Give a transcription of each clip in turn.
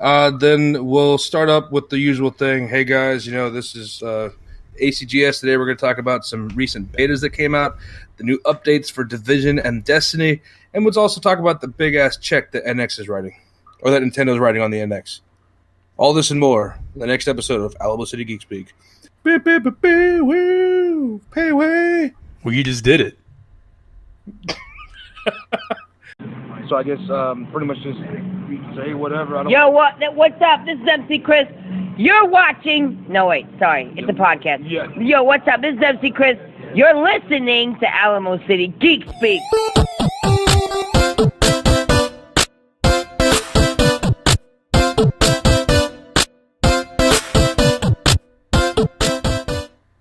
Then we'll start up with the usual thing. Hey guys, this is ACGS. Today we're going to talk about some recent betas that came out, the new updates for Division and Destiny, and we'll also talk about the big-ass check that NX is writing, or that Nintendo's writing on the NX. All this and more in the next episode of Alamo City Geek Speak. Woo! Pay away! Well, you just did it. So I guess pretty much just say whatever. Yo, what's up? This is MC Chris. You're watching... No, wait, sorry. It's a podcast. Yeah. Yo, what's up? This is MC Chris. You're listening to Alamo City Geek Speak.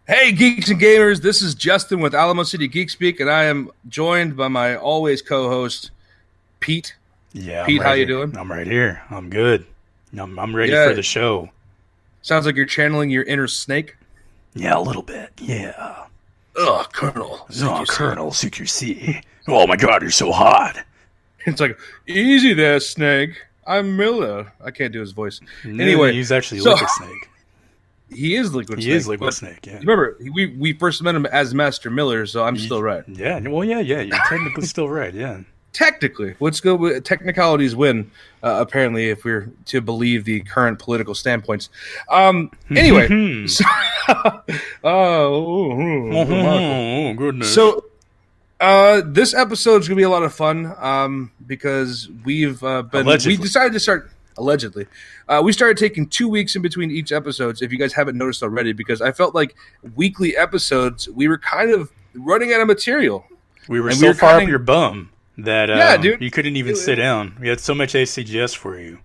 Hey, geeks and gamers. This is Justin with Alamo City Geek Speak, and I am joined by my always co-host, Pete. Yeah, Pete, how you doing? I'm right here. I'm good. I'm ready for the show. Sounds like you're channeling your inner snake. Yeah, a little bit. Yeah. Ugh, Colonel. Colonel CQC. Oh my God, you're so hot. It's like, easy there, Snake. I'm Miller. I can't do his voice. No, anyway, he's actually Liquid Snake. He is Liquid Snake. He is Liquid Snake, yeah. Remember, we first met him as Master Miller, so I'm still right. Yeah, well, yeah, you're technically still right, yeah. Technically. Let's go with technicalities win, apparently, if we're to believe the current political standpoints. Anyway. Oh, goodness. So, this episode's going to be a lot of fun because we decided to start... Allegedly. We started taking 2 weeks in between each episodes, if you guys haven't noticed already, because I felt like weekly episodes, we were kind of running out of material. We were so far up your bum that dude, you couldn't even sit down. We had so much ACGS for you.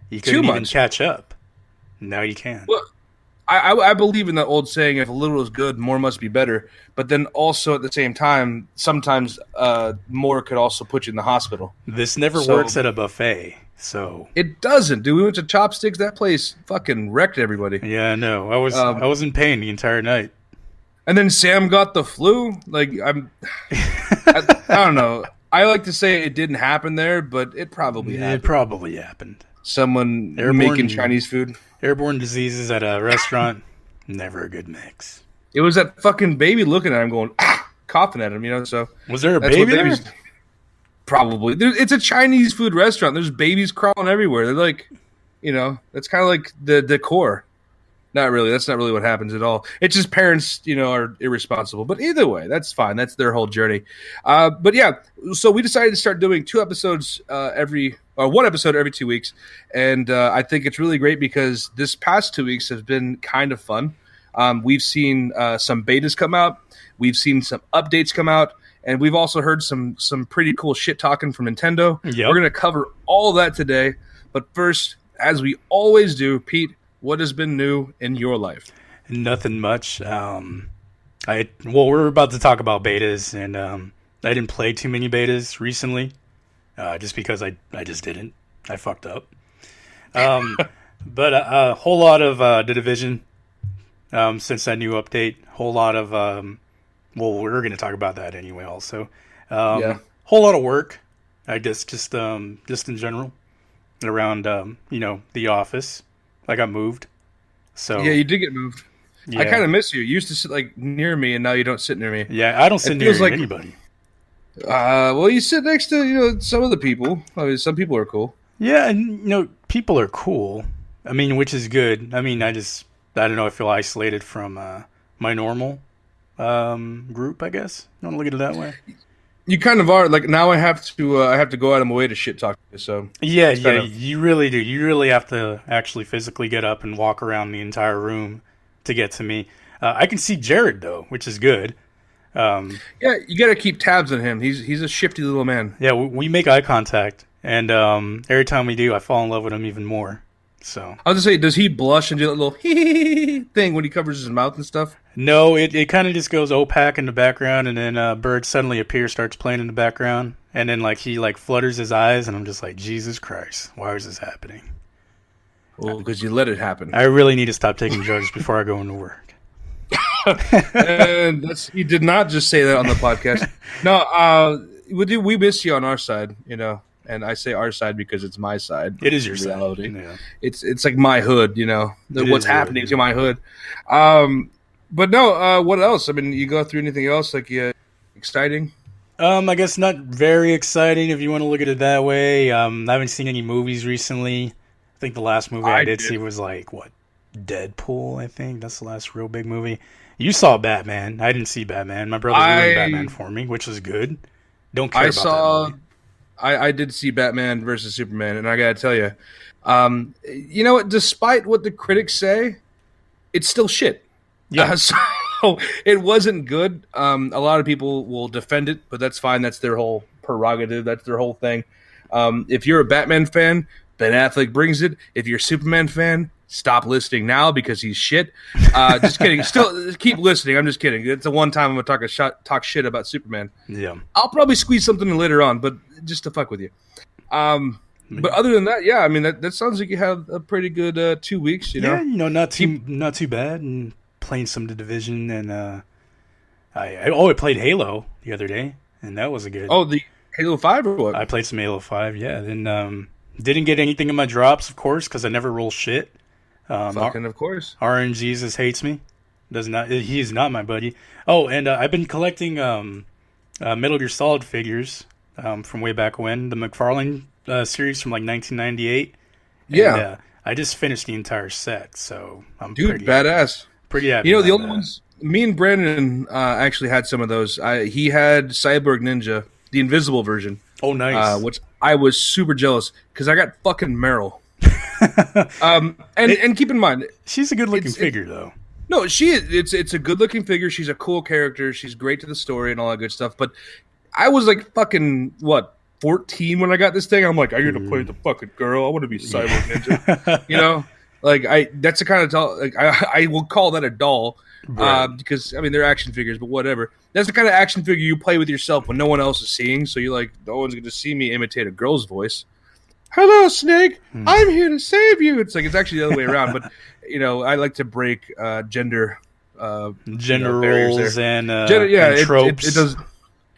You couldn't even catch up. Now you can. Well, I believe in that old saying, if a little is good, more must be better. But then also at the same time, sometimes more could also put you in the hospital. This never works at a buffet. So it doesn't, dude. We went to Chopsticks. That place fucking wrecked everybody. Yeah, no, I was in pain the entire night. And then Sam got the flu. Like I don't know. I like to say it didn't happen there, but it probably happened. It probably happened. Someone making Chinese food. Airborne diseases at a restaurant, never a good mix. It was that fucking baby looking at him, going coughing at him. So was there a baby there? Probably. It's a Chinese food restaurant. There's babies crawling everywhere. They're like, that's kind of like the decor. Not really. That's not really what happens at all. It's just parents, are irresponsible. But either way, that's fine. That's their whole journey. But yeah, so we decided to start doing one episode every 2 weeks. And I think it's really great because this past 2 weeks has been kind of fun. We've seen some betas come out. We've seen some updates come out. And we've also heard some pretty cool shit talking from Nintendo. Yep. We're going to cover all that today. But first, as we always do, Pete, what has been new in your life? Nothing much. We're about to talk about betas, and I didn't play too many betas recently, just because I just didn't. I fucked up. But a whole lot of the Division since that new update. Whole lot of... we're going to talk about that anyway also. Whole lot of work, I guess, just in general, around, the office. I got moved. So yeah, you did get moved. Yeah. I kind of miss you. You used to sit near me, and now you don't sit near me. Yeah, I don't sit near anybody. Well, you sit next to, some of the people. I mean, some people are cool. Yeah, and, people are cool. I mean, which is good. I mean, I don't know, I feel isolated from my normal group, I guess. You want to look at it that way? You kind of are. Like, now I have to go out of my way to shit talk you, so yeah, you really do. You really have to actually physically get up and walk around the entire room to get to me. I can see Jared though, which is good. Yeah, you got to keep tabs on him. He's a shifty little man. Yeah, we make eye contact, and every time we do, I fall in love with him even more. So I was gonna say, does he blush and do that little thing when he covers his mouth and stuff? No, it kind of just goes opaque in the background, and then a bird suddenly appears, starts playing in the background, and then he flutters his eyes, and I'm just like, Jesus Christ, why is this happening? Well, because you let it happen. I really need to stop taking drugs before I go into work. And you did not just say that on the podcast. No, we miss you on our side. and I say our side because it's my side. It is your reality. side. Yeah. It's like my hood, you know, what's happening to my hood. But no, what else? I mean, you go through anything else like exciting? I guess not very exciting if you want to look at it that way. I haven't seen any movies recently. I think the last movie I did see was like what, Deadpool. I think that's the last real big movie. You saw Batman. I didn't see Batman. My brother ruined Batman for me, which was good. Don't care about that movie. I did see Batman versus Superman, and I gotta tell you, you know what? Despite what the critics say, it's still shit. Yeah. So it wasn't good. A lot of people will defend it, but that's fine. That's their whole prerogative. That's their whole thing. If you're a Batman fan, Ben Affleck brings it. If you're a Superman fan, stop listening now because he's shit. Just kidding. Still keep listening. I'm just kidding. It's the one time I'm gonna talk shit about Superman. Yeah. I'll probably squeeze something in later on, but just to fuck with you. But other than that, yeah, I mean that sounds like you have a pretty good 2 weeks. You know, yeah, you know, not too bad. And playing some of the Division, and I played Halo the other day, and that was a good. Oh, the Halo 5 or what? I played some Halo 5, yeah. Then didn't get anything in my drops, of course, because I never roll shit. Fucking of course. RNGesus hates me. He is not my buddy. Oh, and I've been collecting Metal Gear Solid figures from way back when, the McFarlane series from like 1998. Yeah. And, I just finished the entire set, so I'm badass. Pretty happy. You know, the only ones. Me and Brandon actually had some of those. He had Cyborg Ninja, the invisible version. Oh, nice. Which I was super jealous because I got fucking Meryl. And keep in mind, she's a good-looking figure, though. No, she is. It's a good-looking figure. She's a cool character. She's great to the story and all that good stuff. But I was like fucking 14 when I got this thing. I'm like, I'm gonna play the fucking girl. I want to be Cyborg Ninja. You know, like that's the kind of doll. Like I will call that a doll. Right. Because I mean they're action figures, but whatever. That's the kind of action figure you play with yourself when no one else is seeing. So you're like, no one's going to see me imitate a girl's voice. Hello, Snake. I'm here to save you. It's like it's actually the other way around. But you know, I like to break gender roles and tropes. It does,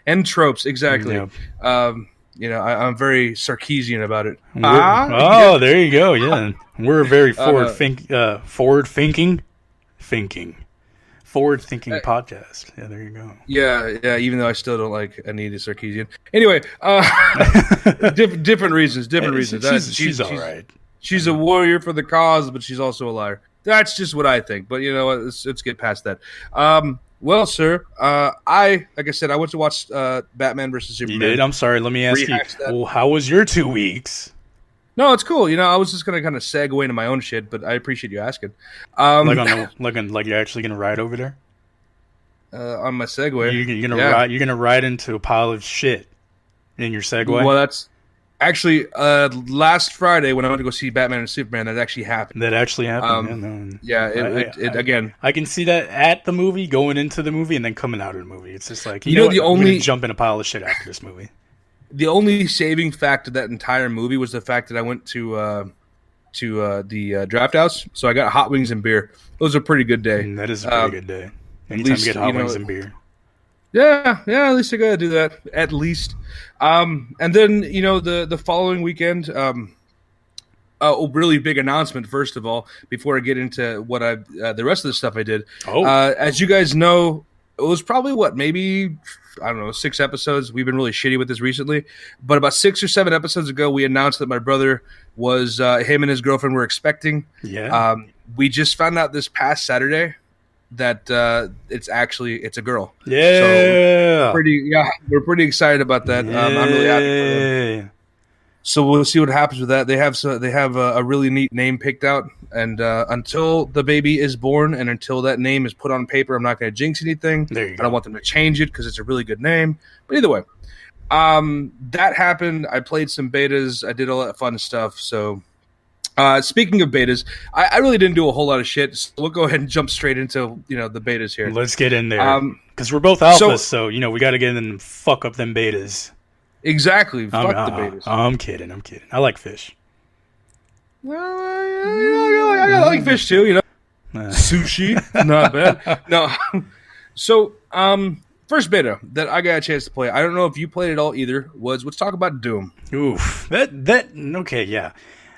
and tropes exactly. Yeah. You know, I'm very Sarkeesian about it. There you go. Yeah, we're very forward-thinking podcast. Yeah, there you go. Yeah. Even though I still don't like Anita Sarkeesian. Anyway, different reasons. She's all right. She's a warrior for the cause, but she's also a liar. That's just what I think. But you know what? Let's get past that. Well, sir, like I said, I went to watch Batman versus Superman. You did? I'm sorry. Let me ask you. Well, how was your 2 weeks? No, it's cool. You know, I was just gonna kind of segue into my own shit, but I appreciate you asking. Like you're actually gonna ride over there? On my Segway. You're gonna ride into a pile of shit in your Segway? Well, that's actually last Friday when I went to go see Batman and Superman. That actually happened. Again. I can see that at the movie, going into the movie, and then coming out of the movie. It's just like I'm gonna jump in a pile of shit after this movie. The only saving fact of that entire movie was the fact that I went to the draft house, so I got hot wings and beer. It was a pretty good day. That is a pretty good day. Anytime you get hot wings and beer. Yeah, at least I gotta do that. At least. And then, you know, the following weekend, a really big announcement, first of all, before I get into what the rest of the stuff I did. As you guys know, it was probably maybe 6 episodes. We've been really shitty with this recently, but about 6 or 7 episodes ago, we announced that my brother was him and his girlfriend were expecting. Yeah. We just found out this past Saturday that it's a girl. Yeah. So we're pretty excited about that. I'm really happy for them. So we'll see what happens with that. They have a really neat name picked out, and until the baby is born and until that name is put on paper, I'm not going to jinx anything. There you go. I don't want them to change it because it's a really good name. But either way, that happened. I played some betas. I did all that fun stuff. So speaking of betas, I really didn't do a whole lot of shit. So we'll go ahead and jump straight into the betas here. Let's get in there because we're both alphas, so we got to get in and fuck up them betas. Exactly. Fuck the betas. I'm kidding. I like fish. Well, I like fish too, Sushi, not bad. No. So, first beta that I got a chance to play. I don't know if you played it all either. Let's talk about Doom. Oof. Okay, yeah.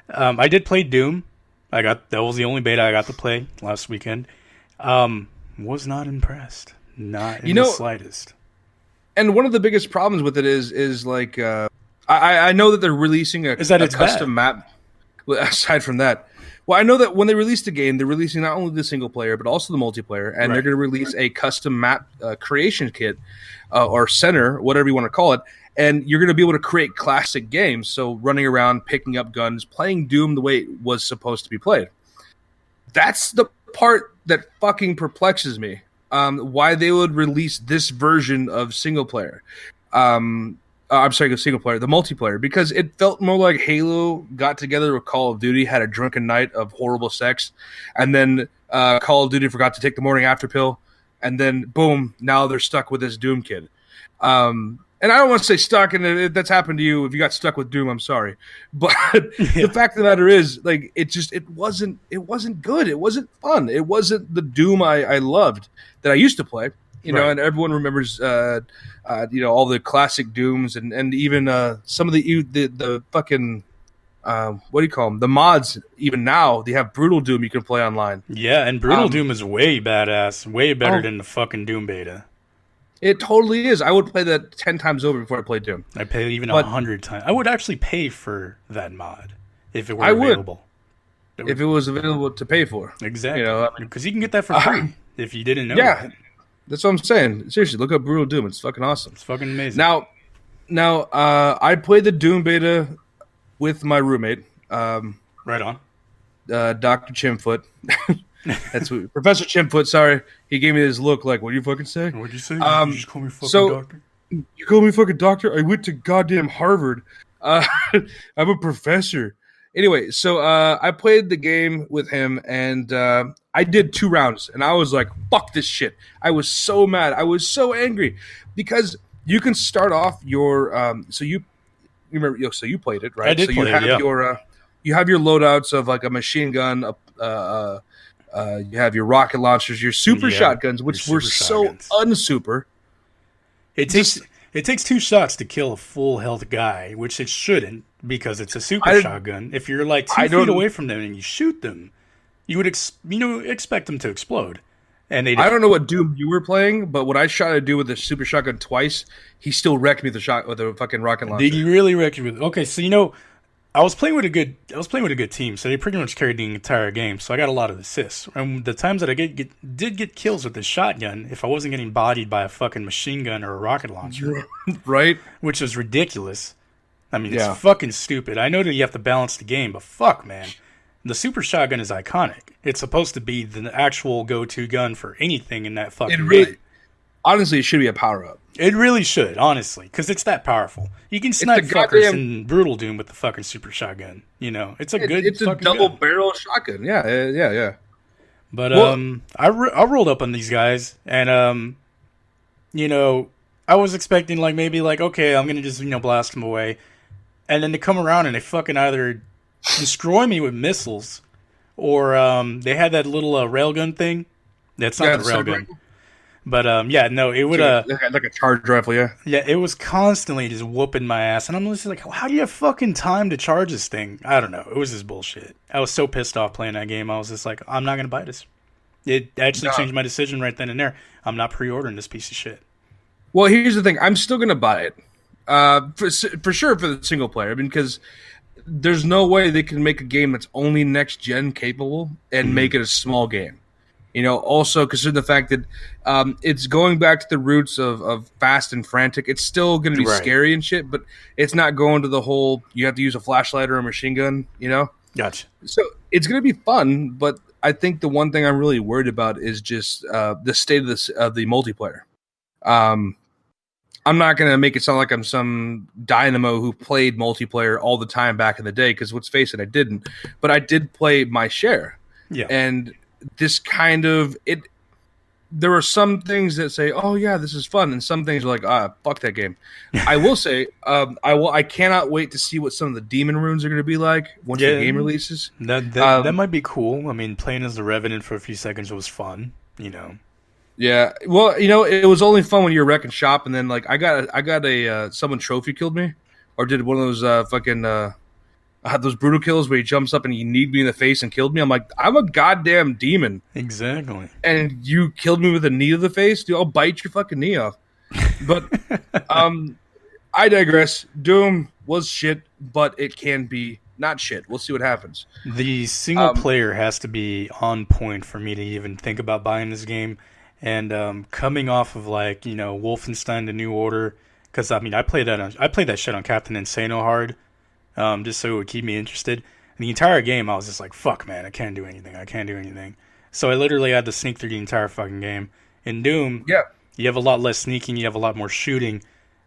I did play Doom. That was the only beta I got to play last weekend. Was not impressed. Not in the slightest. And one of the biggest problems with it is like I know that they're releasing a custom map. Aside from that, well, I know that when they release the game, they're releasing not only the single player but also the multiplayer, and they're going to release a custom map creation kit or center, whatever you want to call it, and you're going to be able to create classic games. So running around, picking up guns, playing Doom the way it was supposed to be played. That's the part that fucking perplexes me. Why they would release this version of single player. I'm sorry, the single player, the multiplayer, because it felt more like Halo got together with Call of Duty, had a drunken night of horrible sex, and then Call of Duty forgot to take the morning after pill, and then boom, now they're stuck with this Doom kid. And I don't want to say stuck, and if that's happened to you, if you got stuck with Doom, I'm sorry. But the fact of the matter is, like, it wasn't good. It wasn't fun. It wasn't the Doom I loved that I used to play. You know, and everyone remembers, all the classic Dooms and even some of the fucking, what do you call them? The mods, even now, they have Brutal Doom you can play online. Yeah, and Brutal Doom is way badass, way better than the fucking Doom beta. It totally is. I would play that 10 times over before I played Doom. I pay even 100 times. I would actually pay for that mod if it were available. If it was available to pay for. Exactly. Because you can get that for free if you didn't know that. That's what I'm saying. Seriously, look up Brutal Doom. It's fucking awesome. It's fucking amazing. Now, I played the Doom beta with my roommate. Right on. Dr. Chimfoot. That's what, Professor Chimfoot, sorry. He gave me this look like, what do you fucking say? What'd you say? You just call me fucking doctor? You call me fucking doctor? I went to goddamn Harvard. I'm a professor. Anyway, so I played the game with him, and I did 2 rounds, and I was like, fuck this shit. I was so mad. I was so angry because you can start off your so you played it, right? I did play it, you have your loadouts of like a machine gun, you have your rocket launchers, your super shotguns, which were so unsuper. It takes 2 shots to kill a full health guy, which it shouldn't, because it's a super shotgun. If you're like 2 feet away from them and you shoot them, you would expect them to explode. And I don't know what Doom you were playing, but when I shot a dude with a super shotgun twice, he still wrecked me with a fucking rocket launcher. Did he really wreck you with? Okay, so I was playing with a good team, so they pretty much carried the entire game. So I got a lot of assists. And the times that I did get kills with the shotgun, if I wasn't getting bodied by a fucking machine gun or a rocket launcher, right? Which is ridiculous. I mean, it's fucking stupid. I know that you have to balance the game, but fuck, man, the super shotgun is iconic. It's supposed to be the actual go-to gun for anything in that fucking game. Honestly, it should be a power-up. It really should, honestly, because it's that powerful. You can snipe fuckers in Brutal Doom with the fucking super shotgun. You know, it's a double barrel shotgun. Yeah. But I rolled up on these guys, and I was expecting okay, I'm gonna just blast them away, and then they come around and they fucking either destroy me with missiles, or they had that little railgun thing. That's not the railgun. But it would like a charge rifle, yeah. Yeah, it was constantly just whooping my ass, and I'm just like, how do you have fucking time to charge this thing? I don't know. It was just bullshit. I was so pissed off playing that game. I was just like, I'm not gonna buy this. It actually changed my decision right then and there. I'm not pre-ordering this piece of shit. Well, here's the thing. I'm still gonna buy it, for sure for the single player. I mean, because there's no way they can make a game that's only next gen capable and make it a small game. Also considering the fact that it's going back to the roots of fast and frantic. It's still going to be scary and shit, but it's not going to the whole you have to use a flashlight or a machine gun, Gotcha. So it's going to be fun, but I think the one thing I'm really worried about is just the state of the multiplayer. I'm not going to make it sound like I'm some dynamo who played multiplayer all the time back in the day, because let's face it, I didn't. But I did play my share. Yeah. And this kind of it. There are some things that say, "Oh yeah, this is fun," and some things are like, fuck that game." I will say, I cannot wait to see what some of the demon runes are going to be like once the game releases. That might be cool. I mean, playing as the Revenant for a few seconds was fun. Yeah, well, it was only fun when you were wrecking shop, and then like I got a someone trophy killed me, or did one of those fucking those brutal kills where he jumps up and he kneed me in the face and killed me. I'm like, I'm a goddamn demon, Exactly. and you killed me with a knee to the face. Dude, I'll bite your fucking knee off. But I digress. Doom was shit, but it can be not shit. We'll see what happens. The single player has to be on point for me to even think about buying this game. And coming off of like Wolfenstein: The New Order, because I mean I played that shit on Captain Insano hard, just so it would keep me interested. And the entire game I was just like, fuck man, I can't do anything. So I literally had to sneak through the entire fucking game. In Doom, Yeah. you have a lot less sneaking, you have a lot more shooting.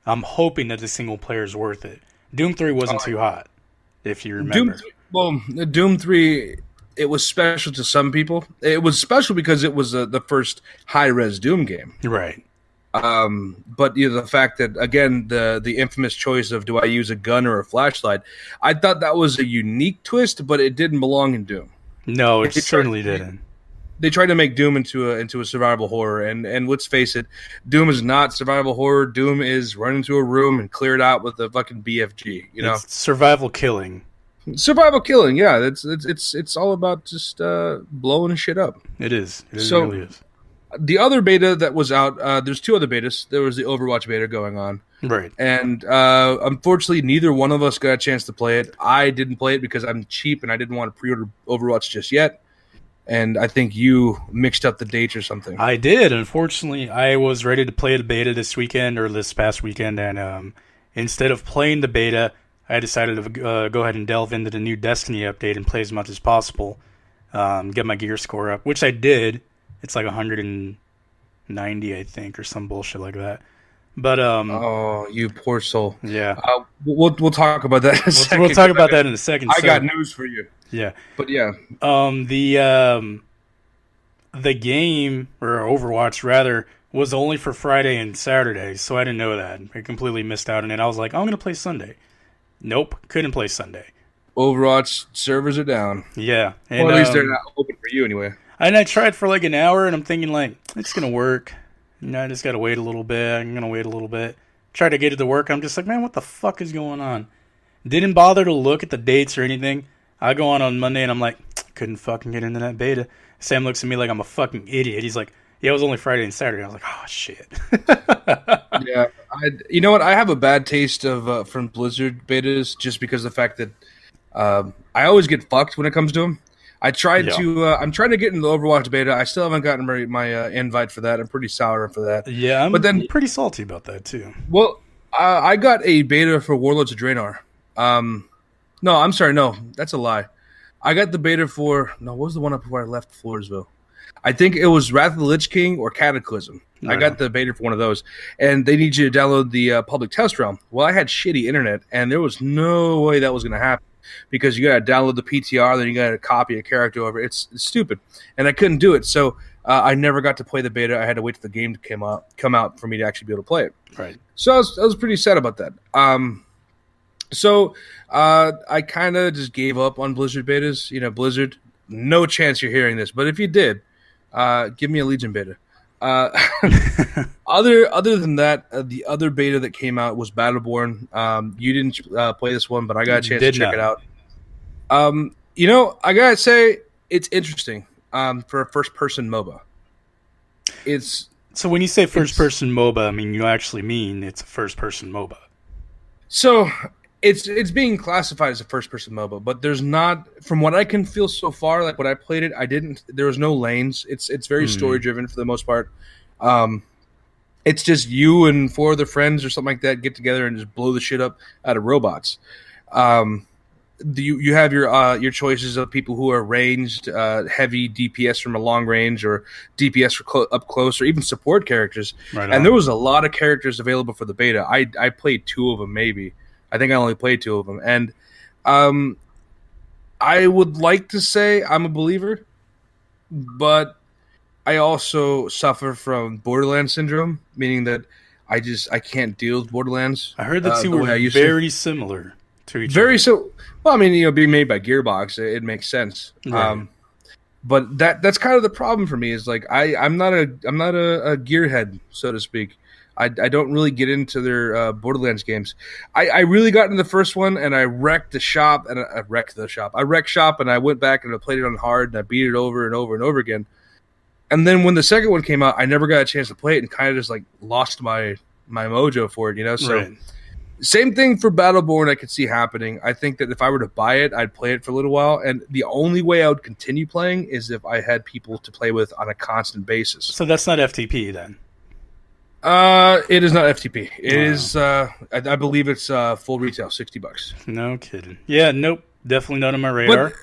I'm hoping that the single player is worth it. Doom 3 wasn't too hot, if you remember. Doom 3, it was special to some people. It was special because it was the first high-res Doom game. Right. But the fact that, again, the infamous choice of do I use a gun or a flashlight, I thought that was a unique twist, but it didn't belong in Doom. No, it certainly didn't. They tried to make Doom into a survival horror, and let's face it, Doom is not survival horror. Doom is run into a room and clear it out with a fucking BFG. It's survival killing. Survival killing, yeah. It's all about just blowing shit up. It is. It So- really is. The other beta that was out, there's two other betas. There was the Overwatch beta going on, Right. and unfortunately, neither one of us got a chance to play it. I didn't play it because I'm cheap and I didn't want to pre-order Overwatch just yet. And I think you mixed up the dates or something. I did. Unfortunately, I was ready to play the beta this weekend or this past weekend, and instead of playing the beta, I decided to go ahead and delve into the new Destiny update and play as much as possible, get my gear score up, which I did. It's like 190, I think, or some bullshit like that. But Oh, you poor soul. yeah, We'll talk about that in a second. we'll talk about that in a second. I got news for you. Yeah. But yeah. The game, or Overwatch rather, was only for Friday and Saturday, so I didn't know that. I completely missed out on it. I was like, I'm going to play Sunday. Nope, couldn't play Sunday. Overwatch servers are down. Yeah. And, Well, at least they're not open for you anyway. And I tried for like an hour, and I'm thinking, like, it's going to work. I just got to wait a little bit. I'm going to wait a little bit. Try to get it to work. I'm just like, man, what the fuck is going on? Didn't bother to look at the dates or anything. I go on Monday, and I'm like, couldn't fucking get into that beta. Sam looks at me like I'm a fucking idiot. He's like, yeah, it was only Friday and Saturday. I was like, oh, shit. Yeah. You know what? I have a bad taste of from Blizzard betas just because of the fact that I always get fucked when it comes to them. I'm trying to get into the Overwatch beta. I still haven't gotten my invite for that. I'm pretty sour for that. Yeah, but then pretty salty about that, too. Well, I got a beta for Warlords of Draenor. No, I'm sorry. No, that's a lie. I got the beta for... No, what was the one up before I left Floresville? I think it was Wrath of the Lich King or Cataclysm. I got the beta for one of those. And they need you to download the public test realm. Well, I had shitty internet, and there was no way that was going to happen. Because you got to download the PTR, then you got to copy a character over. It's stupid. And I couldn't do it. So I never got to play the beta. I had to wait till the game to come out for me to actually be able to play it. Right. So I was pretty sad about that. So I kind of just gave up on Blizzard betas. Blizzard, no chance you're hearing this. But if you did, give me a Legion beta. Other than that, the other beta that came out was Battleborn. You didn't play this one, but I got a chance to check it out. I gotta say it's interesting for a first-person MOBA. So when you say first-person MOBA, I mean you actually mean it's a first-person MOBA. So it's being classified as a first-person MOBA, but there's not, from what I can feel so far, like when I played it, there was no lanes. It's very story-driven for the most part. It's just you and four other friends or something like that get together and just blow the shit up out of robots. You have your choices of people who are ranged, heavy DPS from a long range, or DPS for up close, or even support characters. Right. And there was a lot of characters available for the beta. I played two of them, maybe. I think I only played two of them. And I would like to say I'm a believer, but I also suffer from Borderlands syndrome, meaning that I can't deal with Borderlands. I heard the two were very similar to each other. Very so. Well, I mean, being made by Gearbox, it makes sense. Right. But that's kind of the problem for me. Is like I'm not a gearhead, so to speak. I don't really get into their Borderlands games. I really got into the first one, and I wrecked the shop, and I wrecked the shop. I wrecked shop, and I went back and I played it on hard, and I beat it over and over and over again. And then when the second one came out, I never got a chance to play it, and kind of just like lost my mojo for it, you know. So Right. same thing for Battleborn. I could see happening. I think that if I were to buy it, I'd play it for a little while, and the only way I would continue playing is if I had people to play with on a constant basis. So that's not FTP then. It is not FTP. It is. I believe it's full retail, $60. No kidding. Yeah, nope. Definitely not on my radar.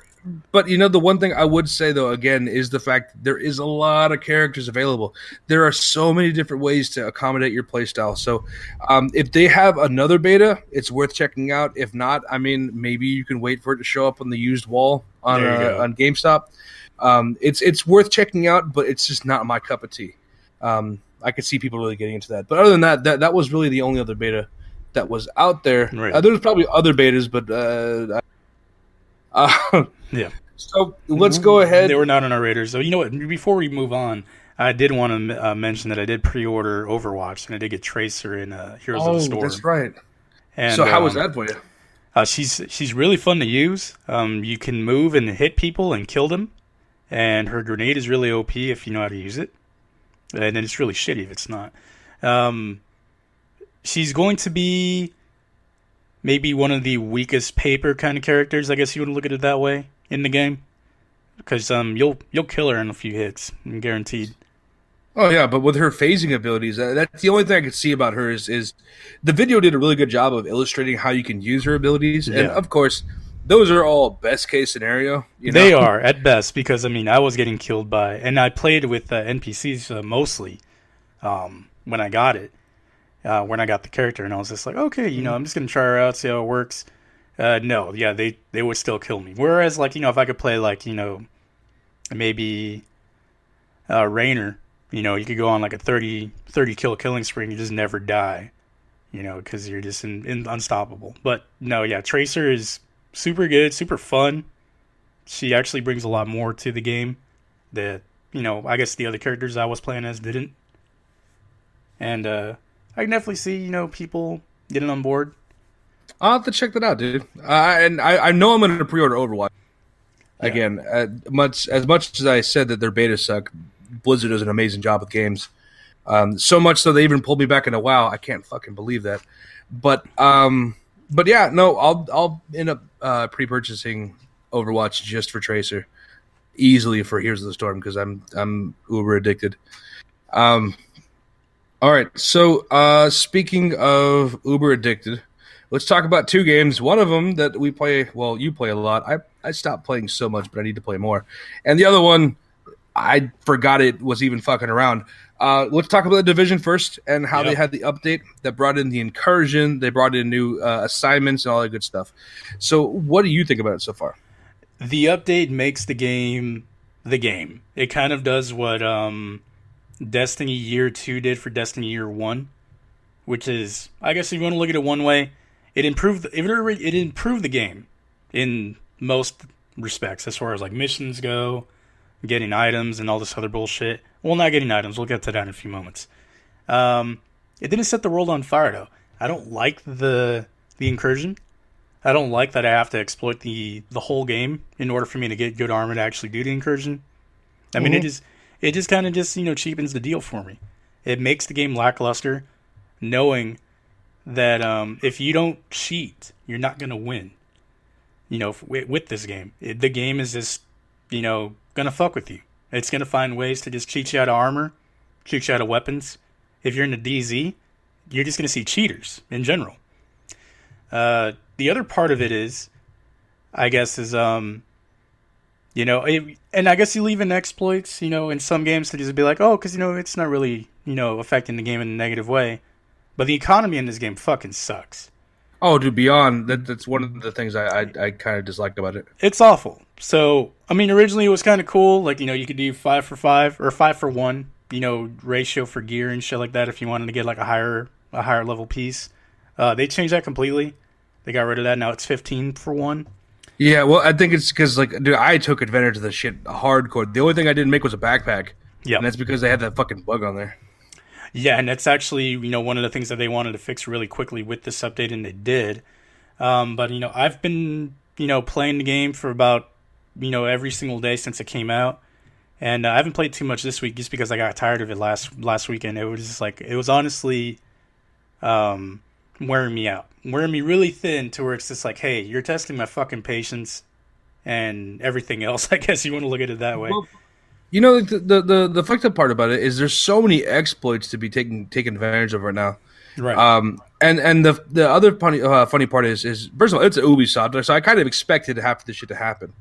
But you know, the one thing I would say though, again, is the fact that there is a lot of characters available. There are so many different ways to accommodate your playstyle. So, if they have another beta, it's worth checking out. If not, I mean, maybe you can wait for it to show up on the used wall on GameStop. It's worth checking out, but it's just not my cup of tea. I could see people really getting into that. But other than that was really the only other beta that was out there. Right. There's probably other betas, but Yeah. So let's go ahead. They were not on our radars. So you know what? Before we move on, I did want to mention that I did pre-order Overwatch, and I did get Tracer in Heroes of the Storm. That's right. And, so how was that for you? She's really fun to use. You can move and hit people and kill them, and her grenade is really OP if you know how to use it. And then it's really shitty if it's not. She's going to be maybe one of the weakest paper kind of characters, I guess you would look at it that way, in the game. Because you'll kill her in a few hits, I'm guaranteed. Oh yeah, but with her phasing abilities, that's the only thing I could see about her is the video did a really good job of illustrating how you can use her abilities. Yeah. And of course, those are all best case scenario. You know? They are at best, because I mean I was getting killed by, and I played with NPCs mostly when I got it, when I got the character, and I was just like, okay, you know, I'm just gonna try her out, see how it works. No, yeah, they would still kill me. Whereas, like, you know, if I could play, like, you know, maybe Raynor, you know, you could go on like a 30 kill killing spree and you just never die, you know, because you're just unstoppable. But no, yeah, Tracer is super good, super fun. She actually brings a lot more to the game that, you know, I guess the other characters I was playing as didn't. And I can definitely see, you know, people getting on board. I'll have to check that out, dude. And I know I'm going to pre-order Overwatch. Yeah. Again, as much as I said that their betas suck, Blizzard does an amazing job with games. So much so they even pulled me back into WoW. I can't fucking believe that. But yeah, no, I'll end up pre-purchasing Overwatch just for Tracer, easily for Heroes of the Storm, because I'm uber addicted. All right, so speaking of uber addicted, let's talk about two games. One of them that we play, well, you play a lot. I stopped playing so much, but I need to play more. And the other one, I forgot it was even fucking around. Let's talk about The Division first and how they had the update that brought in the incursion. They brought in new assignments and all that good stuff. So what do you think about it so far? The update makes the game the game. It kind of does what Destiny Year 2 did for Destiny Year 1, which is, I guess if you want to look at it one way, it improved the game in most respects, as far as like missions go, getting items and all this other bullshit. Well, not getting items. We'll get to that in a few moments. It didn't set the world on fire, though. I don't like the incursion. I don't like that I have to exploit the whole game in order for me to get good armor to actually do the incursion. I mean, it just kind of just, you know, cheapens the deal for me. It makes the game lackluster, knowing that if you don't cheat, you're not going to win. You know, with this game. The game is just, you know, going to fuck with you. It's going to find ways to just cheat you out of armor, cheat you out of weapons. If you're in the DZ, you're just going to see cheaters in general. The other part of it is, I guess, is, you know, and I guess you leave in exploits, you know, in some games to just be like, oh, because, you know, it's not really, you know, affecting the game in a negative way. But the economy in this game fucking sucks. Oh, dude, beyond that's one of the things I kind of disliked about it. It's awful. So, I mean, originally it was kind of cool. Like, you know, you could do 5 for 5 or 5 for 1, you know, ratio for gear and shit like that if you wanted to get like a higher level piece. They changed that completely. They got rid of that. Now it's 15 for 1. Yeah, well, I think it's because like, dude, I took advantage of the shit hardcore. The only thing I didn't make was a backpack, and Yep. that's because they had that fucking bug on there. Yeah, and that's actually, one of the things that they wanted to fix really quickly with this update, and they did. But, I've been, playing the game for about, every single day since it came out. And I haven't played too much this week just because I got tired of it last weekend. It was just like, it was honestly wearing me out. Wearing me really thin to where it's just like, hey, you're testing my fucking patience and everything else. I guess you want to look at it that way. Well, you know, like, the fucked up part about it is there's so many exploits to be taken advantage of right now. Right. And the other funny part is first of all, it's an Ubisoft, so I kind of expected half of this shit to happen.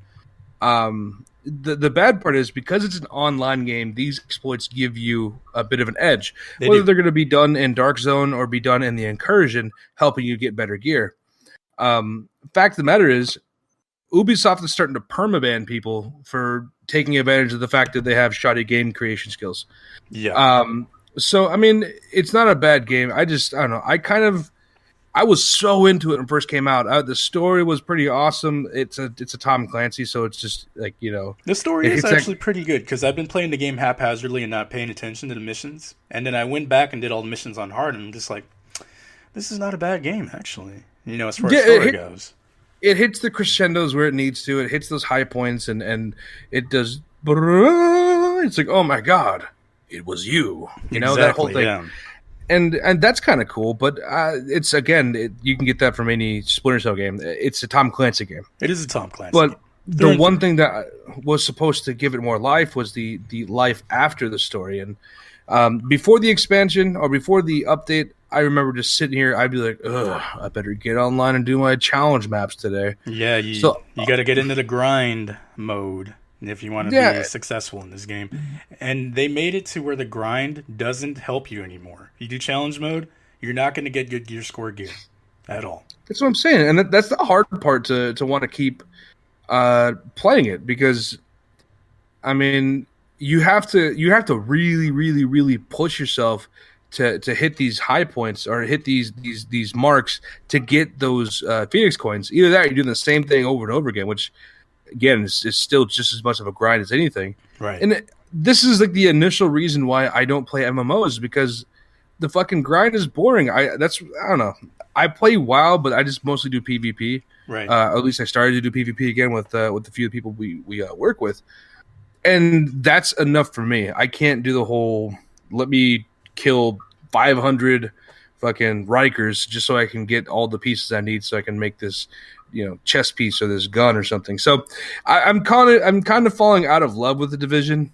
The bad part is because it's an online game, these exploits give you a bit of an edge, whether they're going to be done in Dark Zone or be done in the Incursion, helping you get better gear. Fact of the matter is, Ubisoft is starting to permaban people for taking advantage of the fact that they have shoddy game creation skills. Yeah. So I mean, it's not a bad game. I don't know. I was so into it when it first came out. The story was pretty awesome. It's a Tom Clancy, so it's just like, The story is actually pretty good because I've been playing the game haphazardly and not paying attention to the missions. And then I went back and did all the missions on hard, and I'm just like, this is not a bad game, actually. As far as story goes. It hits the crescendos where it needs to. It hits those high points, and it does. It's like, oh my god, it was you. Exactly, that whole thing. Yeah. And that's kind of cool, but it's again, you can get that from any Splinter Cell game. It's a Tom Clancy game. It is a Tom Clancy but game. The one thing that was supposed to give it more life was the life after the story. And before the expansion or before the update, I remember just sitting here, I'd be like, ugh, I better get online and do my challenge maps today. Yeah, you got to get into the grind mode if you want to be successful in this game. And they made it to where the grind doesn't help you anymore. You do challenge mode, you're not going to get good gear score gear at all. That's what I'm saying. And that's the hard part to want to keep playing it, because I mean, you have to really, really, really push yourself to hit these high points or hit these marks to get those Phoenix coins. Either that or you're doing the same thing over and over again, which again is still just as much of a grind as anything. Right. And this is like the initial reason why I don't play MMOs, because the fucking grind is boring. I don't know. I play WoW, but I just mostly do PvP. Right. At least I started to do PvP again with a few people we work with, and that's enough for me. I can't do the whole let me kill 500 fucking Rikers just so I can get all the pieces I need so I can make this chest piece or this gun or something. So I'm kind of falling out of love with the Division.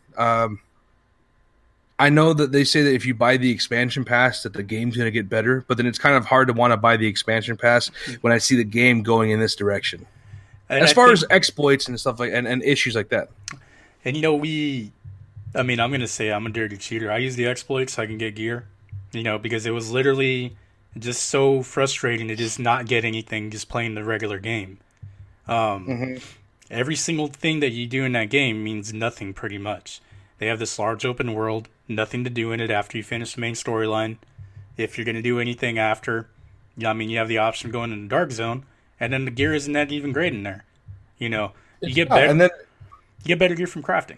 I know that they say that if you buy the expansion pass that the game's going to get better, but then it's kind of hard to want to buy the expansion pass when I see the game going in this direction. And as far as exploits and stuff like and issues like that. And I'm going to say I'm a dirty cheater. I use the exploits so I can get gear, because it was literally just so frustrating to just not get anything just playing the regular game. Every single thing that you do in that game means nothing pretty much. They have this large open world, nothing to do in it after you finish the main storyline. If you're going to do anything after, you have the option of going into Dark Zone, and then the gear isn't that even great in there. You get better, and then you get better gear from crafting.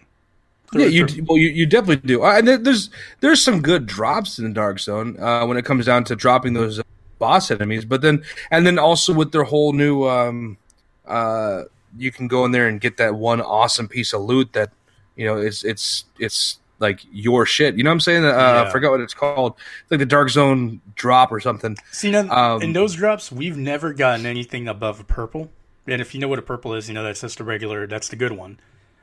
You definitely do. And there's some good drops in the Dark Zone when it comes down to dropping those boss enemies. But then also with their whole new, you can go in there and get that one awesome piece of loot that it's like your shit. You know what I'm saying? I forgot what it's called. It's like the Dark Zone drop or something. See, in those drops, we've never gotten anything above a purple. And if you know what a purple is, that's just a regular. That's the good one.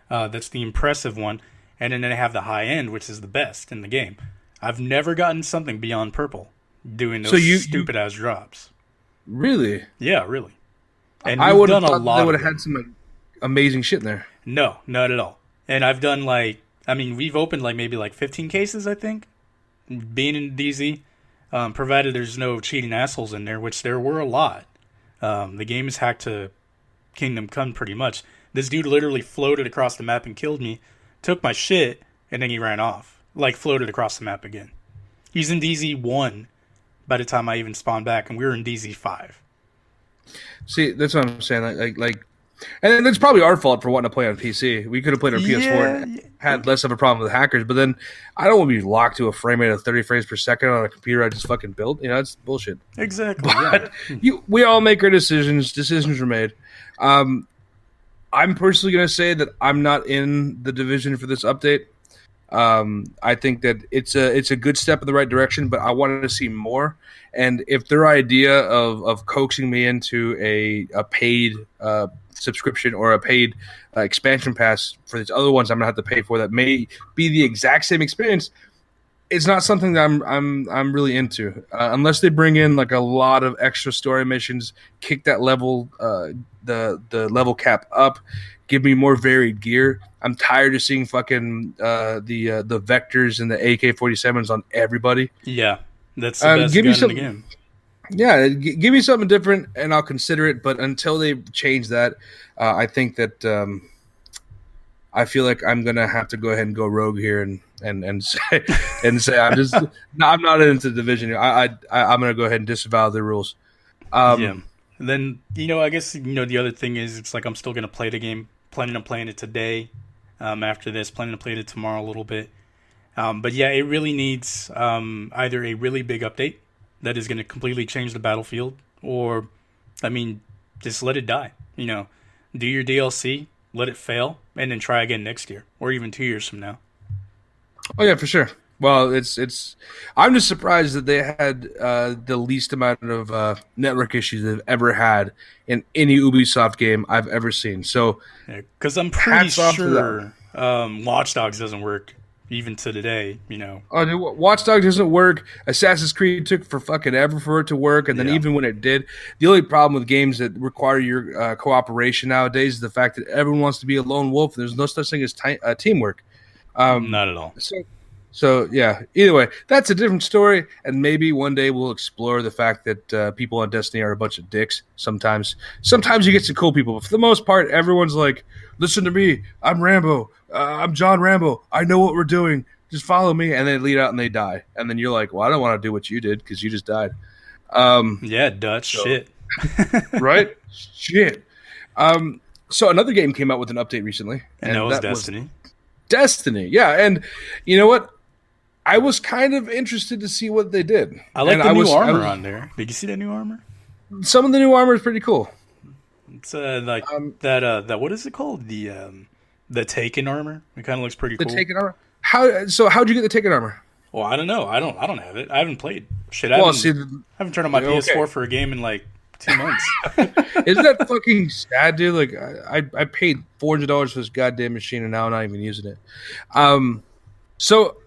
That's the impressive one. And then they have the high end, which is the best in the game. I've never gotten something beyond purple doing those stupid ass drops. Really? Yeah, really. And I would have thought they would have have had some amazing shit in there. No, not at all. And I've done we've opened maybe 15 cases, I think, being in DZ, provided there's no cheating assholes in there, which there were a lot. The game is hacked to Kingdom Come pretty much. This dude literally floated across the map and killed me, took my shit, and then he ran off. Floated across the map again. He's in DZ 1 by the time I even spawned back, and we were in DZ 5. See, that's what I'm saying. And it's probably our fault for wanting to play on PC. We could have played on PS4 and had less of a problem with hackers. But then I don't want to be locked to a frame rate of 30 frames per second on a computer I just fucking built. It's bullshit. Exactly. But we all make our decisions. Decisions are made. I'm personally going to say that I'm not in the division for this update. I think that it's a good step in the right direction, but I wanted to see more. And if their idea of coaxing me into a paid subscription or a paid expansion pass for these other ones I'm gonna have to pay for that may be the exact same experience, it's not something that I'm really into unless they bring in like a lot of extra story missions, kick that level the level cap up, give me more varied gear. I'm tired of seeing fucking the vectors and the AK-47s on everybody. Yeah, that's the best gun in the game. Yeah, give me something different, and I'll consider it. But until they change that, I think that I feel like I'm gonna have to go ahead and go rogue here and say I'm not into the division. I'm gonna go ahead and disavow the rules. Yeah. And then I guess the other thing is it's like I'm still gonna play the game. Planning on playing it today. After this, planning to play it tomorrow a little bit. But yeah, it really needs either a really big update that is going to completely change the battlefield, or, just let it die. Do your DLC, let it fail, and then try again next year, or even 2 years from now. Oh yeah, for sure. Well, it's. I'm just surprised that they had the least amount of network issues they've ever had in any Ubisoft game I've ever seen. So, because I'm pretty sure Watch Dogs doesn't work even to today. Oh, dude, Watch Dogs doesn't work. Assassin's Creed took for fucking ever for it to work, and then even when it did, the only problem with games that require your cooperation nowadays is the fact that everyone wants to be a lone wolf. There's no such thing as teamwork. Not at all. So yeah, either way, that's a different story, and maybe one day we'll explore the fact that people on Destiny are a bunch of dicks. Sometimes you get some cool people, but for the most part, everyone's like, listen to me, I'm Rambo, I'm John Rambo, I know what we're doing, just follow me, and they lead out and they die. And then you're like, well, I don't want to do what you did because you just died. Yeah, Dutch, shit. Right? Shit. So another game came out with an update recently. And that was Destiny. Destiny, yeah. And you know what? I was kind of interested to see what they did. I like the new armor on there. Did you see that new armor? Some of the new armor is pretty cool. It's like that. What is it called? The Taken armor. It kind of looks pretty cool. The Taken armor. How'd you get the Taken armor? Well, I don't know. I don't have it. I haven't played. Shit. I haven't turned on my PS4 for a game in like 2 months. Isn't that fucking sad, dude? Like I paid $400 for this goddamn machine, and now I'm not even using it. So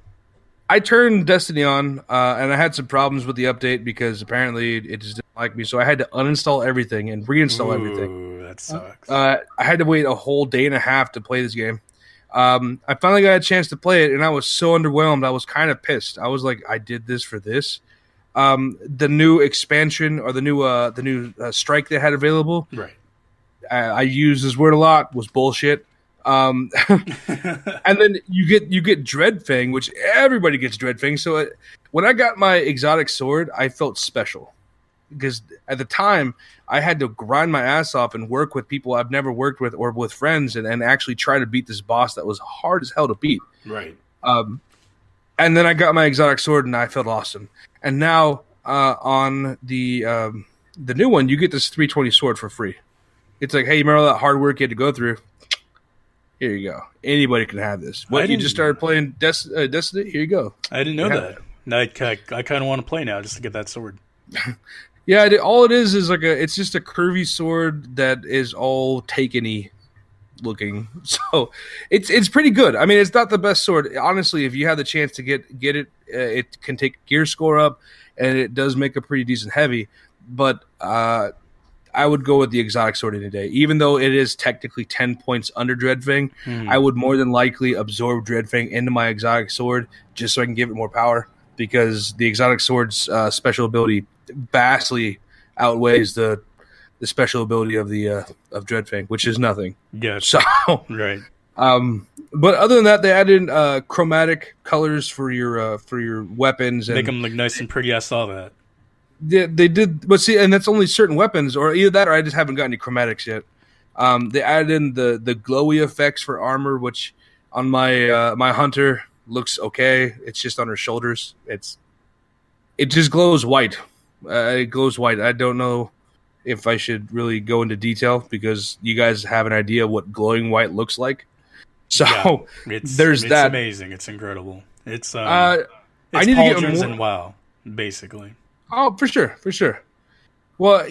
I turned Destiny on, and I had some problems with the update because apparently it just didn't like me. So I had to uninstall everything and reinstall everything. That sucks. I had to wait a whole day and a half to play this game. I finally got a chance to play it, and I was so underwhelmed. I was kind of pissed. I was like, I did this for this. The new expansion or the new strike they had available. Right. I use this word a lot. Was bullshit. And then you get Dreadfang, which everybody gets Dreadfang. So when I got my exotic sword, I felt special because at the time I had to grind my ass off and work with people I've never worked with or with friends and actually try to beat this boss that was hard as hell to beat. Right. And then I got my exotic sword and I felt awesome. And now on the new one, you get this 320 sword for free. It's like, hey, you remember all that hard work you had to go through? Here you go. Anybody can have this. What, you just started playing Destiny? Here you go. I didn't know that. I kind of want to play now just to get that sword. Yeah, all it is like it's just a curvy sword that is all Taken-y looking. So it's pretty good. I mean, it's not the best sword. Honestly, if you have the chance to get it, it can take gear score up, and it does make a pretty decent heavy. But I would go with the exotic sword any day. Even though it is technically 10 points under Dreadfang, I would more than likely absorb Dreadfang into my exotic sword just so I can give it more power, because the exotic sword's special ability vastly outweighs the special ability of the of Dreadfang, which is nothing. Yeah. So right. But other than that, they added chromatic colors for your weapons. Make them look nice and pretty. I saw that. They did, but see, and that's only certain weapons, or either that, or I just haven't got any chromatics yet. They added in the glowy effects for armor, which on my my hunter looks okay. It's just on her shoulders. It just glows white. It glows white. I don't know if I should really go into detail because you guys have an idea what glowing white looks like. So Yeah, there's it's that. amazing. It's incredible. It's I it's need to get pauldrons more. and WoW, basically. Oh, for sure, for sure. Well,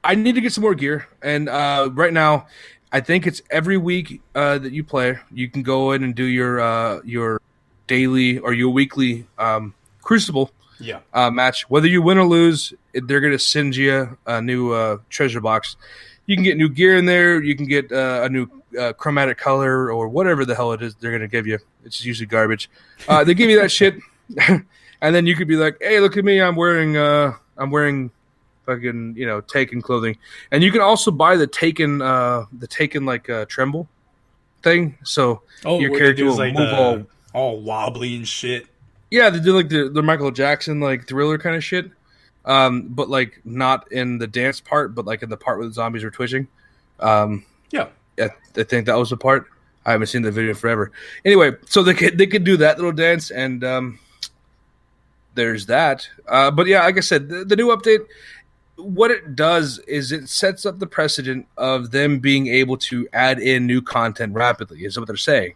I need to get some more gear, and right now, I think it's every week that you play, you can go in and do your daily or your weekly Crucible Yeah. match. Whether you win or lose, they're going to send you a new treasure box. You can get new gear in there. You can get a new chromatic color or whatever the hell it is they're going to give you. It's usually garbage. They give you that shit, and then you could be like, "Hey, look at me! I'm wearing fucking Taken clothing." And you can also buy the Taken like tremble thing. So your what character they do will is like move all wobbly and shit. Yeah, they do like the Michael Jackson like Thriller kind of shit. But like not in the dance part, but like in the part where the zombies are twitching. Yeah. I think that was the part. I haven't seen the video in forever. Anyway, so they could do that little dance, and there's that. But yeah, like I said, the new update, what it does is it sets up the precedent of them being able to add in new content rapidly. Is what they're saying.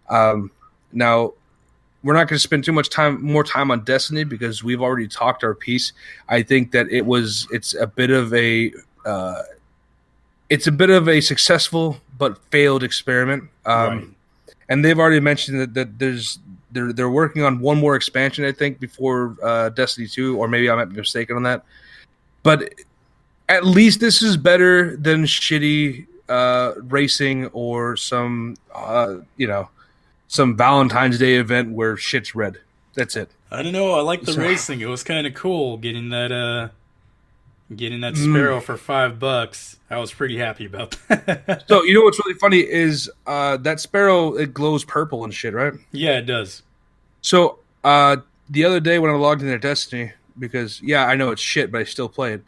Now, we're not going to spend too much more time on Destiny because we've already talked our piece. I think that it's a bit of a successful but failed experiment. Right. And they've already mentioned that they're working on one more expansion, I think, before Destiny 2, or maybe I might be mistaken on that. But at least this is better than shitty racing or some Valentine's Day event where shit's red. That's it. I don't know. I like the racing. It was kind of cool getting that sparrow for $5. I was pretty happy about that. So you know what's really funny is that sparrow, it glows purple and shit, right? Yeah, it does. So the other day when I logged into Destiny, because I know it's shit, but I still play it.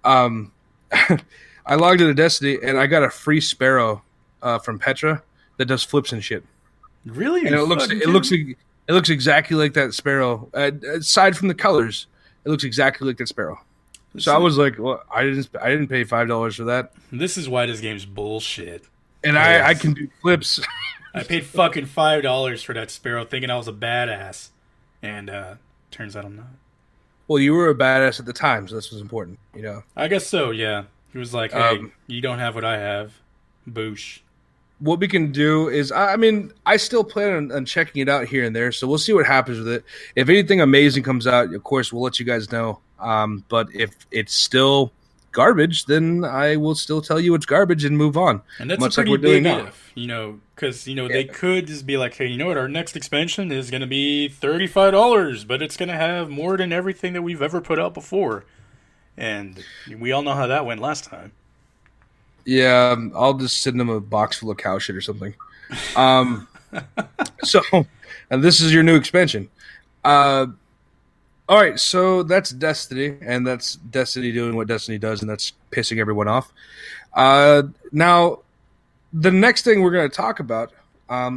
I logged into Destiny and I got a free sparrow from Petra that does flips and shit. Really? And it looks exactly like that sparrow. Aside from the colors, it looks exactly like that sparrow. So I was like, well, I didn't pay $5 for that. This is why this game's bullshit. And I can do flips. I paid fucking $5 for that sparrow, thinking I was a badass, and turns out I'm not. Well, you were a badass at the time, so this was important, I guess so. Yeah, he was like, "Hey, you don't have what I have, boosh." What we can do is, I still plan on checking it out here and there, so we'll see what happens with it. If anything amazing comes out, of course, we'll let you guys know. But if it's still garbage, then I will still tell you it's garbage and move on. And that's much a pretty like we're doing big now. if, because they could just be like, "Hey, you know what? Our next expansion is going to be $35, but it's going to have more than everything that we've ever put out before." And we all know how that went last time. Yeah, I'll just send them a box full of cow shit or something. So, and this is your new expansion. All right, so that's Destiny, and that's Destiny doing what Destiny does, and that's pissing everyone off. Now, the next thing we're going to talk about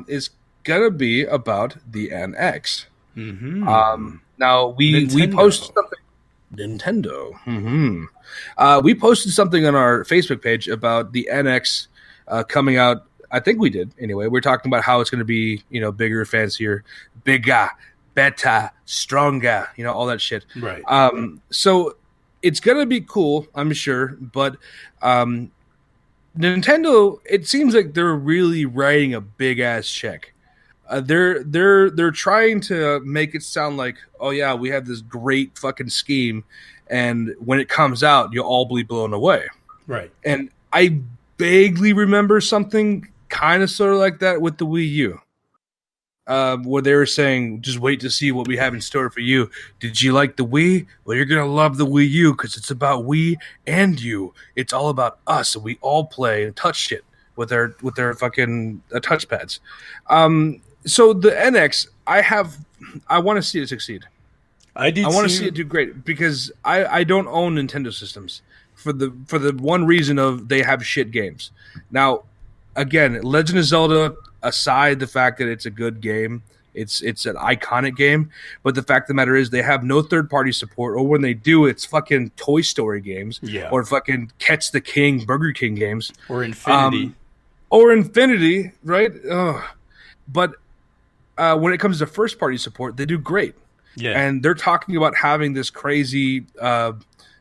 is going to be about the NX. Mm-hmm. Now, we posted something. Nintendo. Mm-hmm. We posted something on our Facebook page about the NX coming out. I think we did. Anyway, we're talking about how it's going to be, bigger, fancier, bigger, better, stronger, all that shit. Right. So it's going to be cool, I'm sure, but Nintendo, it seems like they're really writing a big ass check. They're trying to make it sound like, oh yeah, we have this great fucking scheme, and when it comes out, you'll all be blown away. Right. And I vaguely remember something kind of sort of like that with the Wii U, where they were saying, just wait to see what we have in store for you. Did you like the Wii? Well, you're gonna love the Wii U because it's about we and you. It's all about us, and we all play and touch shit with their fucking touchpads. So the NX, I want to see it succeed. I do. I want to see it do great because I don't own Nintendo systems. for the one reason of they have shit games. Now, again, Legend of Zelda aside, the fact that it's a good game, it's an iconic game, but the fact of the matter is they have no third party support, or when they do, it's fucking Toy Story games, or fucking Catch the King, Burger King games, or Infinity, right? But when it comes to first party support, they do great. Yeah, and they're talking about having this crazy,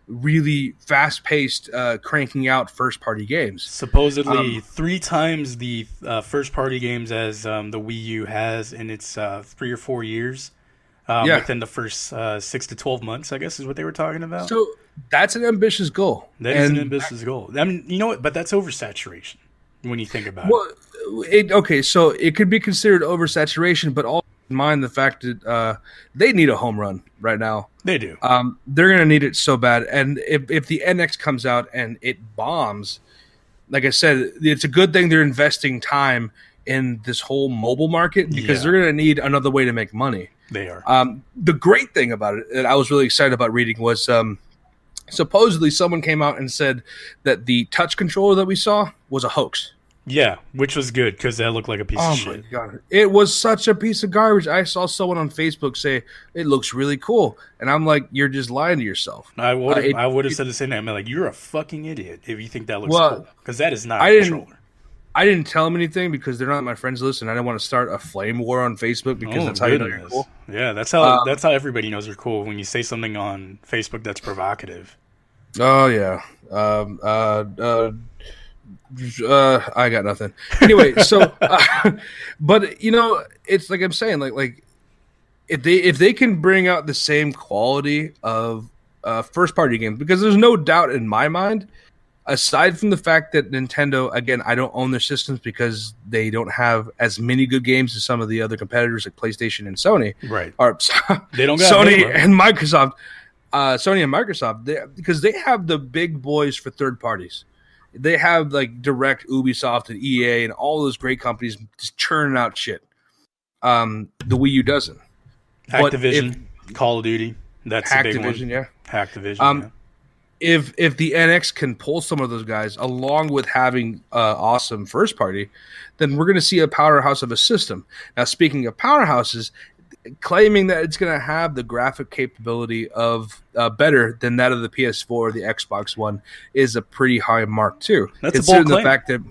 really fast-paced, cranking out first-party games. Supposedly 3 times the first-party games as the Wii U has in its 3 or 4 years. Within the first 6 to 12 months, I guess, is what they were talking about. So that's an ambitious goal. That is an ambitious goal. I mean, you know what? But that's oversaturation when you think about it. Okay, so it could be considered oversaturation, but also mind the fact that they need a home run right now. They do. They're going to need it so bad. And if the NX comes out and it bombs, like I said, it's a good thing they're investing time in this whole mobile market because they're going to need another way to make money. They are. The great thing about it that I was really excited about reading was supposedly someone came out and said that the touch controller that we saw was a hoax. Yeah, which was good because that looked like a piece of shit. Oh my god, it was such a piece of garbage. I saw someone on Facebook say it looks really cool, and I'm like, you're just lying to yourself. I would have said the same thing. I'm like, you're a fucking idiot if you think that looks cool, because that is not a controller. I didn't tell them anything because they're not my friends list, and I didn't want to start a flame war on Facebook because that's how you know you're cool. Yeah, that's how everybody knows you're cool when you say something on Facebook that's provocative. Oh yeah. I got nothing. Anyway, so, but you know, it's like I'm saying, like if they can bring out the same quality of first party games, because there's no doubt in my mind, aside from the fact that Nintendo, again, I don't own their systems because they don't have as many good games as some of the other competitors like PlayStation and Sony, right? Or they don't got Sony and Microsoft, because they have the big boys for third parties. They have like Direct, Ubisoft, and EA, and all those great companies just churning out shit. The Wii U doesn't. Activision, Call of Duty, that's a big one. Yeah. Activision. If the NX can pull some of those guys, along with having awesome first party, then we're going to see a powerhouse of a system. Now, speaking of powerhouses, claiming that it's going to have the graphic capability of better than that of the PS4 or the Xbox One is a pretty high mark too. That's a bold claim. The fact that,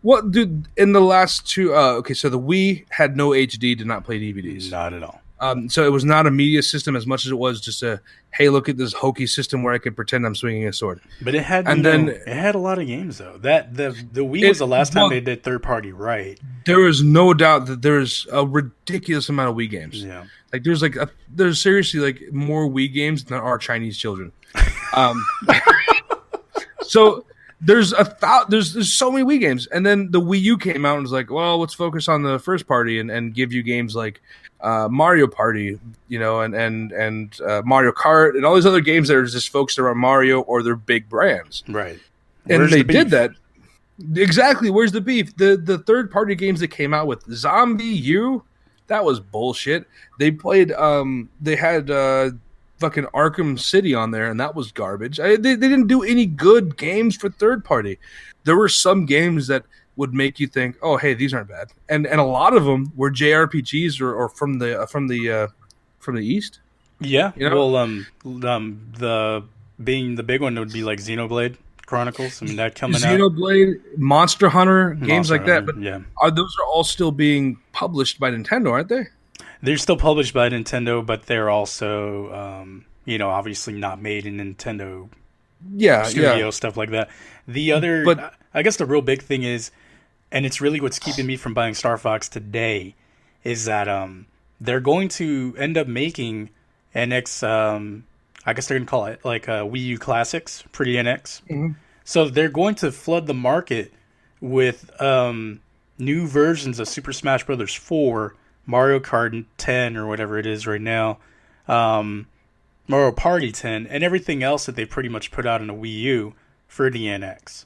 well, dude, in the last two, so the Wii had no HD, did not play DVDs, not at all. So it was not a media system as much as it was just a, hey, look at this hokey system where I could pretend I'm swinging a sword. But it had, it had a lot of games though. That the Wii was the last time they did third party right. There is no doubt that there's a ridiculous amount of Wii games. Yeah, like there's seriously like more Wii games than there are Chinese children. So there's so many Wii games, and then the Wii U came out and was like, well, let's focus on the first party and give you games like Mario Party, you know, and Mario Kart and all these other games that are just focused around Mario or their big brands. Right. And they did that. Exactly. Where's the beef? The third party games that came out with Zombie U, that was bullshit. They played they had fucking Arkham City on there, and that was garbage. They didn't do any good games for third party. There were some games that would make you think, oh, hey, these aren't bad, and a lot of them were JRPGs or from the East. Yeah, you know? Well, the big one would be like Xenoblade Chronicles. I mean, that coming out. Xenoblade, Monster Hunter, games like that. But yeah, those are all still being published by Nintendo, aren't they? They're still published by Nintendo, but they're also, obviously not made in Nintendo. Studio stuff like that. The other, but I guess the real big thing is, and it's really what's keeping me from buying Star Fox today, is that they're going to end up making NX. I guess they're going to call it like Wii U Classics, Pretty NX. Mm-hmm. So they're going to flood the market with new versions of Super Smash Bros. 4, Mario Kart 10 or whatever it is right now, Mario Party 10, and everything else that they pretty much put out on a Wii U for the NX.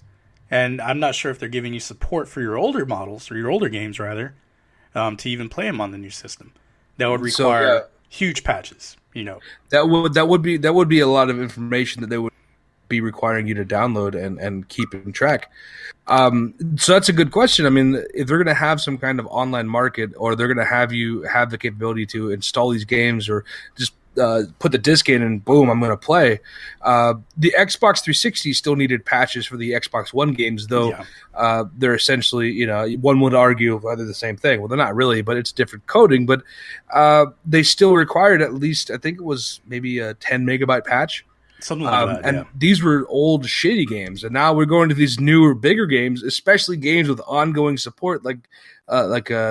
And I'm not sure if they're giving you support for your older models, or your older games rather, to even play them on the new system. That would require huge patches. You know, that would be a lot of information that they would be requiring you to download and keep in track. So that's a good question. I mean, if they're going to have some kind of online market, or they're going to have you have the capability to install these games, or just put the disc in and boom, I'm going to play. The Xbox 360 still needed patches for the Xbox One games, though. They're essentially, one would argue they're the same thing. Well, they're not really, but it's different coding. But they still required at least, I think it was maybe a 10 megabyte patch. Something like that, and these were old, shitty games, and now we're going to these newer, bigger games, especially games with ongoing support, like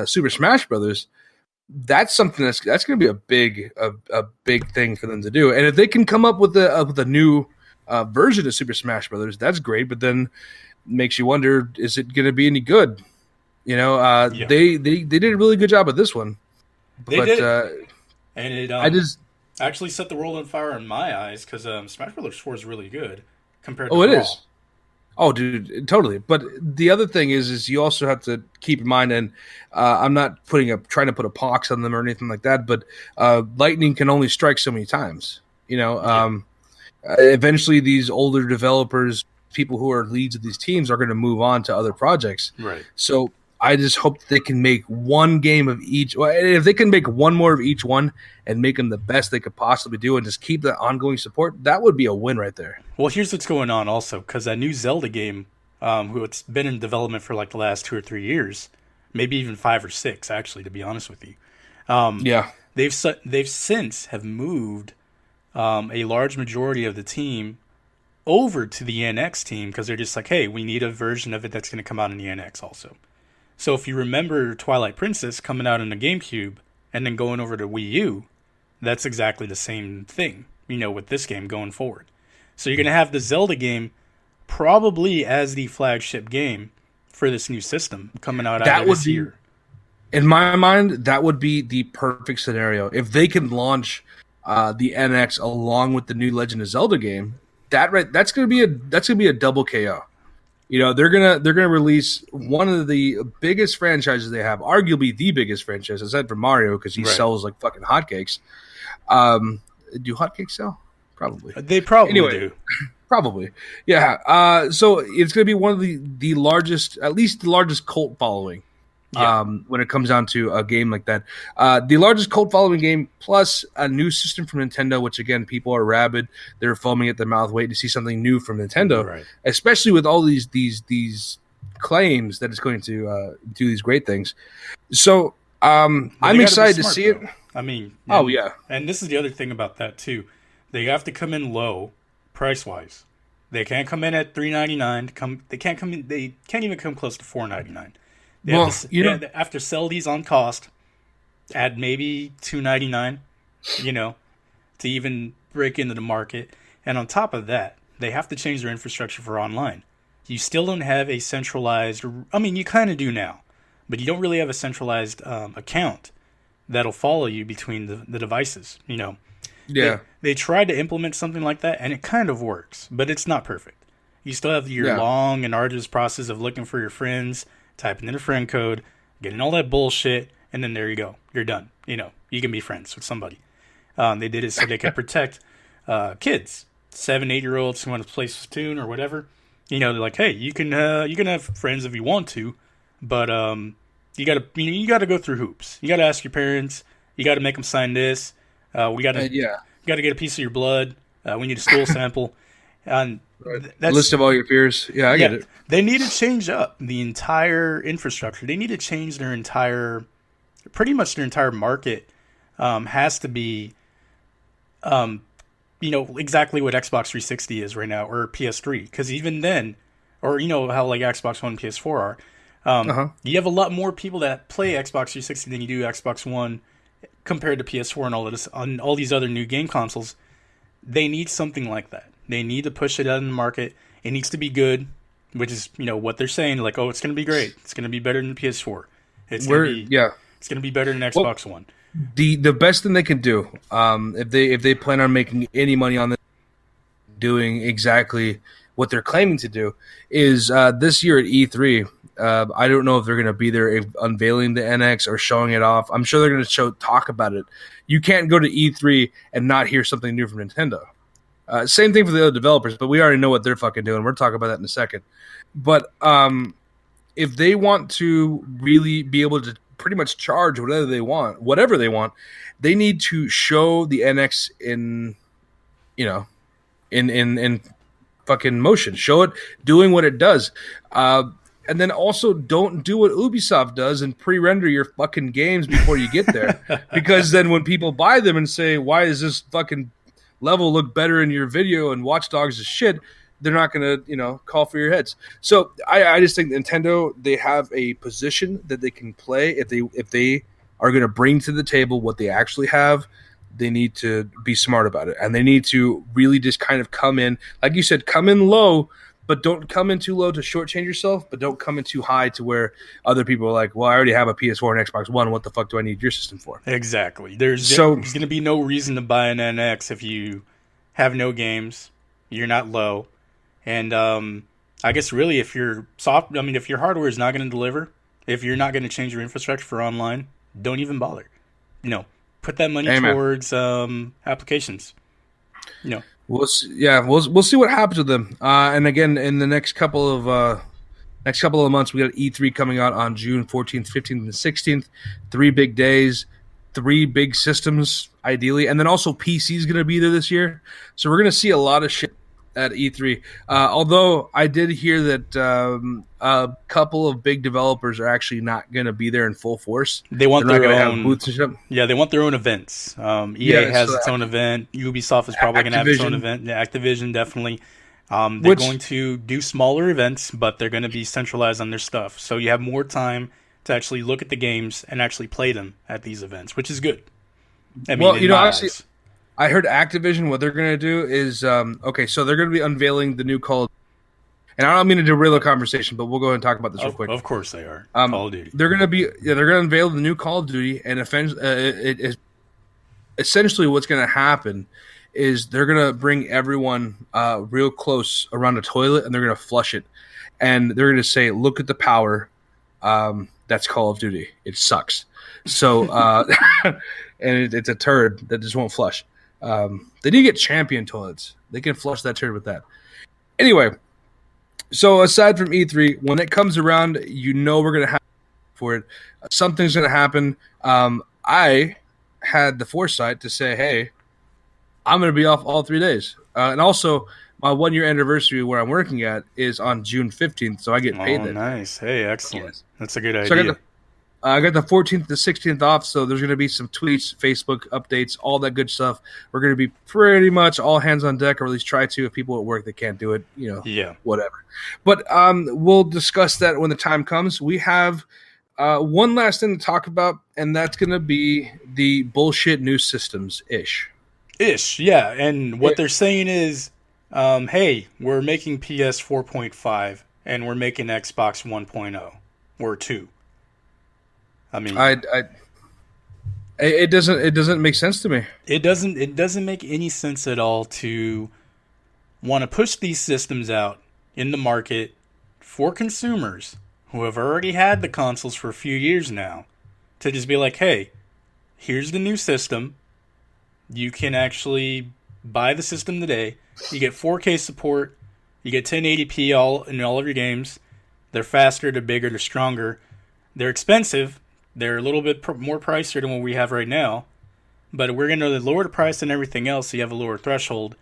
Super Smash Brothers. That's something that's going to be a big thing for them to do. And if they can come up with a new version of Super Smash Brothers, that's great. But then makes you wonder, is it going to be any good? They did a really good job with this one. They did, and it actually set the world on fire in my eyes, because Smash Brothers 4 is really good compared to it Brawl. Is. Oh, dude, totally. But the other thing is you also have to keep in mind, and I'm not trying to put a pox on them or anything like that, but lightning can only strike so many times. Eventually these older developers, people who are leads of these teams, are going to move on to other projects. Right. So I just hope they can make one game of each. If they can make one more of each one and make them the best they could possibly do, and just keep that ongoing support, that would be a win right there. Well, here's what's going on also, because that new Zelda game, it's been in development for like the last 2 or 3 years, maybe even 5 or 6, actually, to be honest with you. They've since have moved a large majority of the team over to the NX team, because they're just like, hey, we need a version of it that's going to come out in the NX also. So if you remember Twilight Princess coming out in the GameCube and then going over to Wii U, that's exactly the same thing, with this game going forward. So you're going to have the Zelda game probably as the flagship game for this new system coming out this year. In my mind, that would be the perfect scenario. If they can launch the NX along with the new Legend of Zelda game, that's going to be a double KO. They're gonna release one of the biggest franchises they have, arguably the biggest franchise, aside from Mario, because he sells like fucking hotcakes. Do hotcakes sell? Probably. They probably do. Probably, yeah. So it's gonna be one of the largest, at least the largest cult following. When it comes down to a game like that, the largest cult following game, plus a new system from Nintendo, which again, people are rabid. They're foaming at the mouth, waiting to see something new from Nintendo, especially with all these claims that it's going to do these great things. So I'm excited to see it. I mean, and this is the other thing about that too. They have to come in low, price wise. They can't come in at $3.99. They can't even come close to $4.99. They have to sell these on cost at maybe $2.99, to even break into the market. And on top of that, they have to change their infrastructure for online. You still don't have a centralized, you kind of do now, but you don't really have a centralized account that'll follow you between the devices, They tried to implement something like that, and it kind of works, but it's not perfect. You still have your long and arduous process of looking for your friends, typing in a friend code, getting all that bullshit, and then there you go. You're done. You can be friends with somebody. They did it so they could protect kids, 7, 8-year-olds who want to play Splatoon or whatever. They're like, hey, you can have friends if you want to, but you gotta go through hoops. You gotta ask your parents. You gotta make them sign this. You gotta get a piece of your blood. We need a stool sample. And that's list of all your fears. Yeah, I get it. They need to change up the entire infrastructure. They need to change pretty much their entire market. Has to be, exactly what Xbox 360 is right now, or PS3. Because even then, or how like Xbox One and PS4 are, you have a lot more people that play Xbox 360 than you do Xbox One compared to PS4 and all of this on all these other new game consoles. They need something like that. They need to push it out in the market. It needs to be good, which is, what they're saying. Like, oh, it's going to be great. It's going to be better than the PS4. It's going to be better than Xbox One. The best thing they can do, if they plan on making any money on this, doing exactly what they're claiming to do, is this year at E3. I don't know if they're going to be there unveiling the NX or showing it off. I'm sure they're going to talk about it. You can't go to E3 and not hear something new from Nintendo. Same thing for the other developers, but we already know what they're fucking doing. We're talking about that in a second. But if they want to really be able to pretty much charge whatever they want, they need to show the NX in fucking motion. Show it doing what it does. And then also don't do what Ubisoft does and pre-render your fucking games before you get there. Because then when people buy them and say, why does this fucking level look better in your video and Watch Dogs is shit, they're not going to, call for your heads. So I just think Nintendo, they have a position that they can play. If they are going to bring to the table what they actually have, they need to be smart about it. And they need to really just kind of come in, like you said, come in low, but don't come in too low to shortchange yourself, but don't come in too high to where other people are like, well, I already have a PS4 and Xbox One. What the fuck do I need your system for? Exactly. There's going to be no reason to buy an NX if you have no games, you're not low. And I guess really if your hardware is not going to deliver, if you're not going to change your infrastructure for online, don't even bother. Put that money towards applications. We'll see what happens with them. And again, in the next couple of months, we got E3 coming out on June 14th, 15th, and 16th. 3 big days, 3 big systems, ideally, and then also PC is going to be there this year. So we're going to see a lot of shit at E3. Although I did hear that a couple of big developers are actually not going to be there in full force. They want their own booths and shit. Yeah, they want their own events. EA has its own event. Ubisoft is probably going to have its own event. Yeah, Activision definitely. They're going to do smaller events, but they're going to be centralized on their stuff. So you have more time to actually look at the games and actually play them at these events, which is good. Honestly, I heard Activision, what they're going to do is, so they're going to be unveiling the new Call of Duty. And I don't mean to derail the conversation, but we'll go ahead and talk about this real quick. Of course they are. Call of Duty. They're going to unveil the new Call of Duty, and essentially what's going to happen is they're going to bring everyone real close around a toilet, and they're going to flush it. And they're going to say, look at the power. That's Call of Duty. It sucks. So, and it's a turd that just won't flush. They do get champion toilets. They can flush that turd with that. Anyway, so aside from E3, when it comes around, we're going to have for it. Something's going to happen. I had the foresight to say, hey, I'm going to be off all 3 days. And also, my 1-year anniversary where I'm working at is on June 15th, so I get paid that. Nice. Hey, excellent. Yes. That's a good idea. So I got the 14th to 16th off, so there's going to be some tweets, Facebook updates, all that good stuff. We're going to be pretty much all hands on deck, or at least try to. If people at work that can't do it, whatever. But we'll discuss that when the time comes. We have one last thing to talk about, and that's going to be the bullshit new systems-ish. Yeah. And what they're saying is, hey, we're making PS 4.5, and we're making Xbox 1.0 or 2. I mean, it doesn't make sense to me. It doesn't make any sense at all to want to push these systems out in the market for consumers who have already had the consoles for a few years now to just be like, hey, here's the new system. You can actually buy the system today. You get 4K support. You get 1080p in all of your games. They're faster, they're bigger, they're stronger. They're expensive. They're a little bit more pricier than what we have right now, but we're going to lower the price than everything else so you have a lower threshold,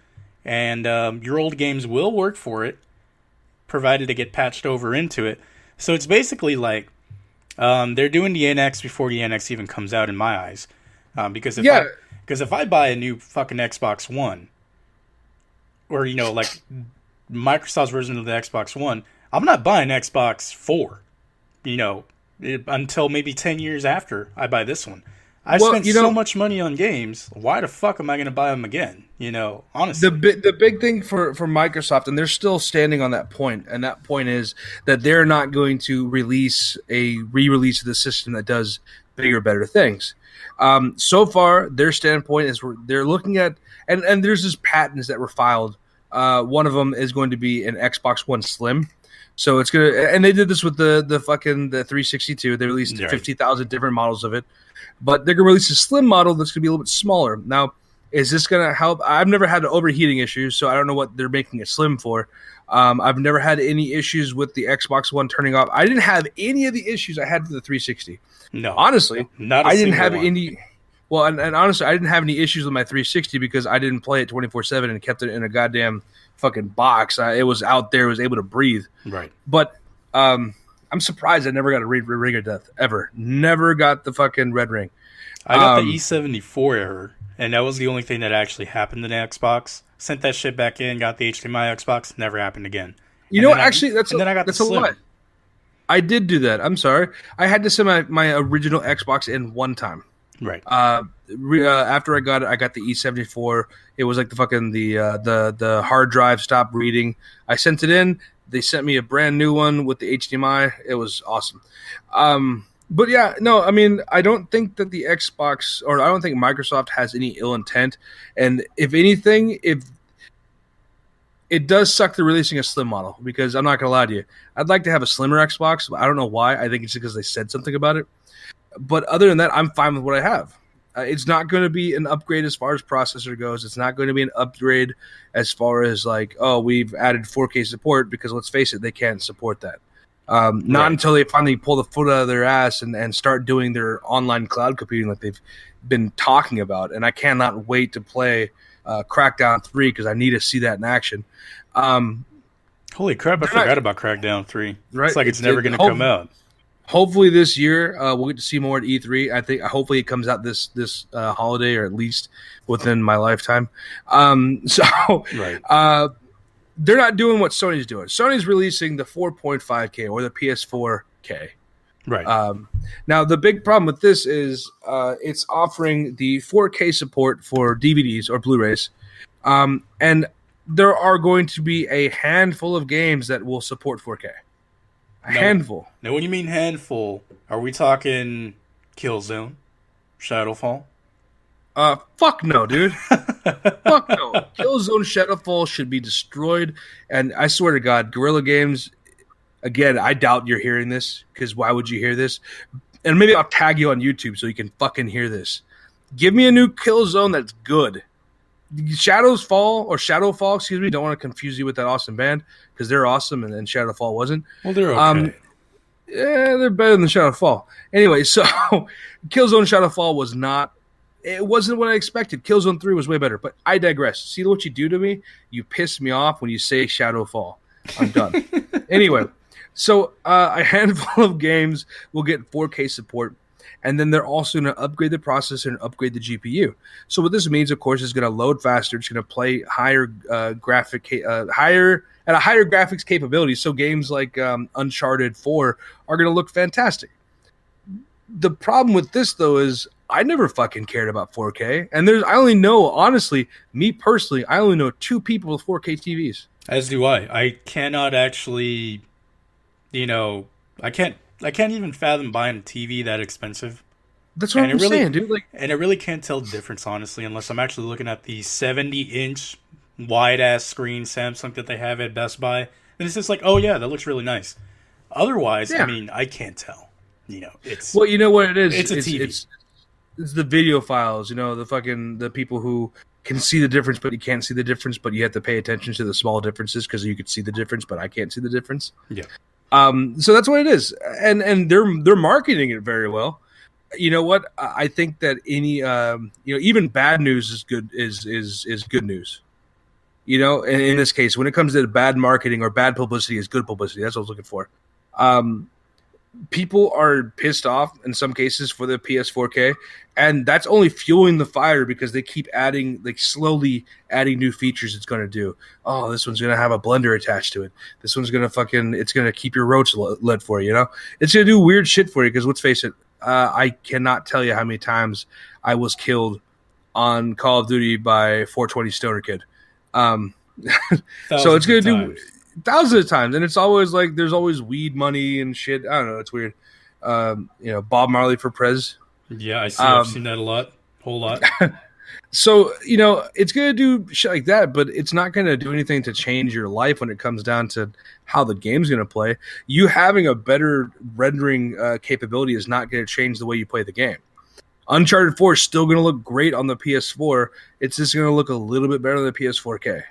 and your old games will work for it, provided they get patched over into it. So it's basically like they're doing the NX before the NX even comes out in my eyes, because if I buy a new fucking Xbox One, or like Microsoft's version of the Xbox One, I'm not buying Xbox 4, until maybe 10 years after I buy this one. I spent so much money on games. Why the fuck am I going to buy them again? Honestly. The big thing for Microsoft, and they're still standing on that point, and that point is that they're not going to release a re-release of the system that does bigger, better things. So far, their standpoint is they're looking at, and there's just patents that were filed. One of them is going to be an Xbox One Slim. So it's gonna, and they did this with the 362. They released 50,000 different models of it, but they're gonna release a slim model that's gonna be a little bit smaller. Now, Is this going to help? I've never had an overheating issue, so I don't know what they're making it slim for. I've never had any issues with the Xbox One turning off. I didn't have any of the issues I had with the 360. No, honestly, not a I didn't single have one. any. Well, and honestly, I didn't have any issues with my 360 because I didn't play it 24/7 and kept it in a goddamn fucking box. It was out there, was able to breathe. Right. But I'm surprised I never got a ring of death ever. Never got the fucking red ring. I got the E74 error, and that was the only thing that actually happened in the Xbox. Sent that shit back in, got the HDMI Xbox, never happened again. You know, actually, that's a lie. I did do that. I'm sorry. I had to send my original Xbox in one time. Right. After I got it, I got the E74. It was like the fucking the hard drive stopped reading. I sent it in. They sent me a brand new one with the HDMI. It was awesome. But yeah, no, I mean, I don't think that the Xbox, or I don't think Microsoft has any ill intent. And if anything, if it does suck they're releasing a slim model, because I'm not going to lie to you, I'd like to have a slimmer Xbox. But I don't know why. I think it's because they said something about it. But other than that, I'm fine with what I have. It's not going to be an upgrade as far as processor goes. It's not going to be an upgrade as far as like, oh, we've added 4K support, because let's face it, they can't support that. Not until they finally pull the foot out of their ass and start doing their online cloud computing like they've been talking about. And I cannot wait to play Crackdown 3 because I need to see that in action. Holy crap, I forgot about Crackdown 3. Right? It's like it's never going to come out. Hopefully this year we'll get to see more at E3. I think hopefully it comes out this holiday, or at least within my lifetime. They're not doing what Sony's doing. Sony's releasing the 4.5K or the PS4K. Right. Now the big problem with this is it's offering the 4K support for DVDs or Blu-rays, and there are going to be a handful of games that will support 4K. Handful. Now, when you mean handful, are we talking Killzone, Shadowfall? Fuck no, dude. Fuck no. Killzone Shadowfall should be destroyed. And I swear to God, Guerrilla Games, again, I doubt you're hearing this, because why would you hear this? And maybe I'll tag you on YouTube so you can fucking hear this. Give me a new Killzone that's good. Shadowfall, excuse me, don't want to confuse you with that awesome band, because they're awesome and Shadowfall wasn't. Well, they're okay. Yeah, they're better than Shadowfall. Anyway, so Killzone Shadowfall wasn't what I expected. Killzone 3 was way better, but I digress. See what you do to me? You piss me off when you say Shadowfall. I'm done. Anyway, so a handful of games will get 4K support. And then they're also going to upgrade the processor and upgrade the GPU. So what this means, of course, is going to load faster. It's going to play higher graphics capability. So games like Uncharted 4 are going to look fantastic. The problem with this, though, is I never fucking cared about 4K. And I only know, honestly, me personally, I only know 2 people with 4K TVs. As do I. I cannot actually, I can't even fathom buying a TV that expensive. That's what I'm saying, dude. And I really can't tell the difference, honestly, unless I'm actually looking at the 70-inch wide-ass screen Samsung that they have at Best Buy. And it's just like, oh, yeah, that looks really nice. Otherwise, yeah. I mean, I can't tell. It's... Well, you know what it is? It's a TV. It's the video files, the people who can see the difference, but you can't see the difference, but you have to pay attention to the small differences because you could see the difference, but I can't see the difference. Yeah. So that's what it is, and they're marketing it very well. You know what? I think that any even bad news is good is good news. In this case, when it comes to bad marketing or bad publicity, is good publicity. That's what I was looking for. People are pissed off in some cases for the PS4K, and that's only fueling the fire because they keep slowly adding new features it's going to do. Oh, this one's going to have a blender attached to it. This one's going to it's going to keep your roach lit for you, It's going to do weird shit for you because let's face it, I cannot tell you how many times I was killed on Call of Duty by 420 Stoner Kid. So it's going to do thousands of times, and it's always like there's always weed money and shit. I don't know, it's weird. Bob Marley for Prez. Yeah, I see. I've seen that whole lot. So it's gonna do shit like that, but it's not gonna do anything to change your life when it comes down to how the game's gonna play. You having a better rendering capability is not gonna change the way you play the game. Uncharted 4 is still going to look great on the PS4. It's just going to look a little bit better on the PS4K.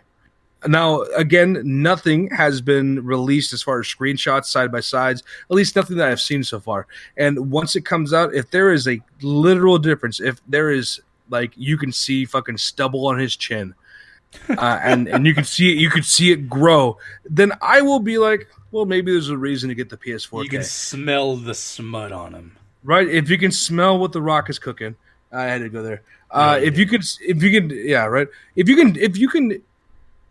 Now, again, nothing has been released as far as screenshots, side by sides, at least nothing that I've seen so far. And once it comes out, if there is a literal difference, if there is, like, you can see fucking stubble on his chin, and you can see it grow, then I will be like, well, maybe there's a reason to get the PS4K. You can smell the smut on him. Right? If you can smell what the Rock is cooking, I had to go there. If you can, yeah, right. If you can,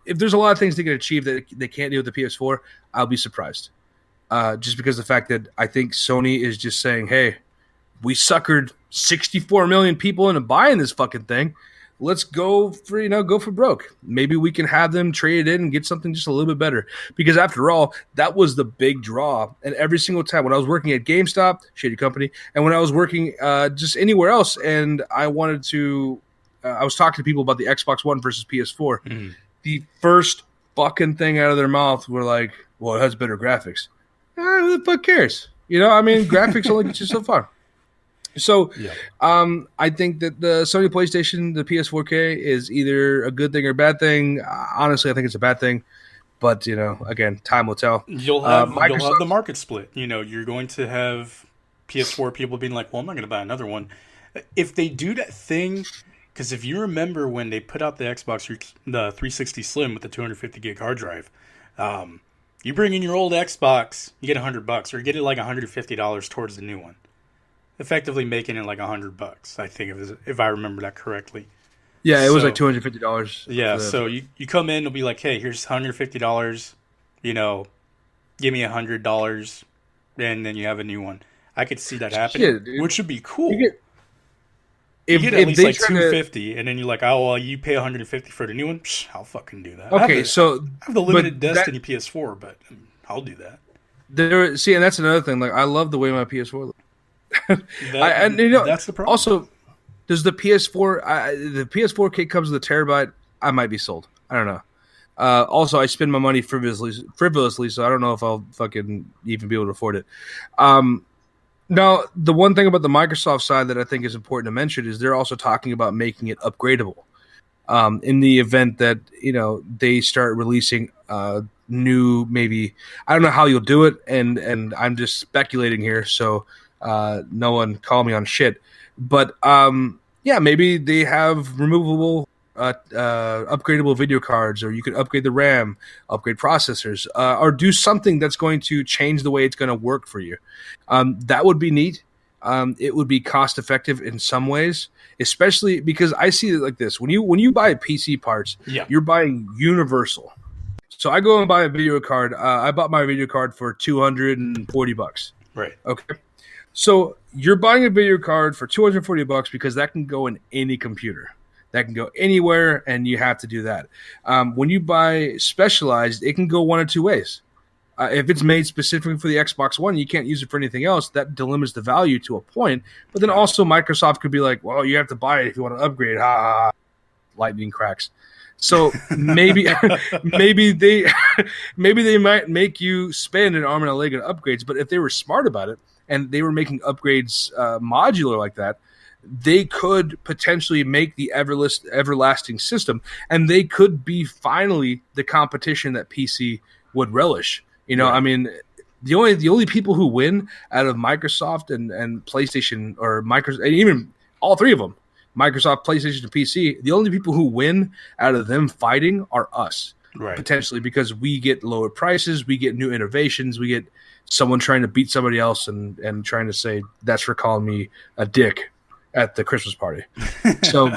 if there's a lot of things they can achieve that they can't do with the PS4, I'll be surprised. Just because of the fact that I think Sony is just saying, hey, we suckered 64 million people into buying this fucking thing. Let's go for broke. Maybe we can have them trade it in and get something just a little bit better. Because after all, that was the big draw. And every single time when I was working at GameStop, shady company, and when I was working just anywhere else, and I wanted to, I was talking to people about the Xbox One versus PS4. Mm-hmm. The first fucking thing out of their mouth were like, well, it has better graphics. Who the fuck cares? Graphics only get you so far. So I think that the Sony PlayStation, the PS4K, is either a good thing or a bad thing. Honestly, I think it's a bad thing. But, again, time will tell. You'll have the market split. You're going to have PS4 people being like, well, I'm not going to buy another one. If they do that thing... Because if you remember when they put out the Xbox, the 360 Slim with the 250 gig hard drive, you bring in your old Xbox, you get $100, or you get it like $150 towards the new one, effectively making it like $100. I think if I remember that correctly. Yeah, it was like $250. Yeah, so you come in, it'll be like, hey, here's $150. Give me $100, and then you have a new one. I could see that happening, which would be cool. You get at least like $250, and then you're like, oh, well, you pay $150 for the new one? Psh, I'll fucking do that. Okay, I have the limited Destiny PS4, but I'll do that. And that's another thing. Like, I love the way my PS4 looks. That's the problem. Also, does the PS4, the PS4K comes with a terabyte? I might be sold. I don't know. Also, I spend my money frivolously, so I don't know if I'll fucking even be able to afford it. Now, the one thing about the Microsoft side that I think is important to mention is they're also talking about making it upgradable. In the event that, they start releasing new, maybe, I don't know how you'll do it, and I'm just speculating here, so no one call me on shit. But, maybe they have removable upgradable video cards, or you could upgrade the RAM, upgrade processors, or do something that's going to change the way it's going to work for you. That would be neat. It would be cost effective in some ways, especially because I see it like this: when you buy PC parts, you're buying universal. So I go and buy a video card. I bought my video card for $240. Right. Okay. So you're buying a video card for $240 because that can go in any computer. That can go anywhere, and you have to do that. When you buy specialized, it can go one of two ways. If it's made specifically for the Xbox One, you can't use it for anything else. That delimits the value to a point. But then also Microsoft could be like, well, you have to buy it if you want to upgrade. Ha, ha, ha. Lightning cracks. So maybe they might make you spend an arm and a leg on upgrades. But if they were smart about it and they were making upgrades modular like that, they could potentially make the everlasting system, and they could be finally the competition that PC would relish. I mean, the only people who win out of Microsoft and PlayStation, or Microsoft, and even all three of them, Microsoft, PlayStation, and PC, the only people who win out of them fighting are us, right? Potentially, because we get lower prices, we get new innovations, we get someone trying to beat somebody else and trying to say that's for calling me a dick at the Christmas party. So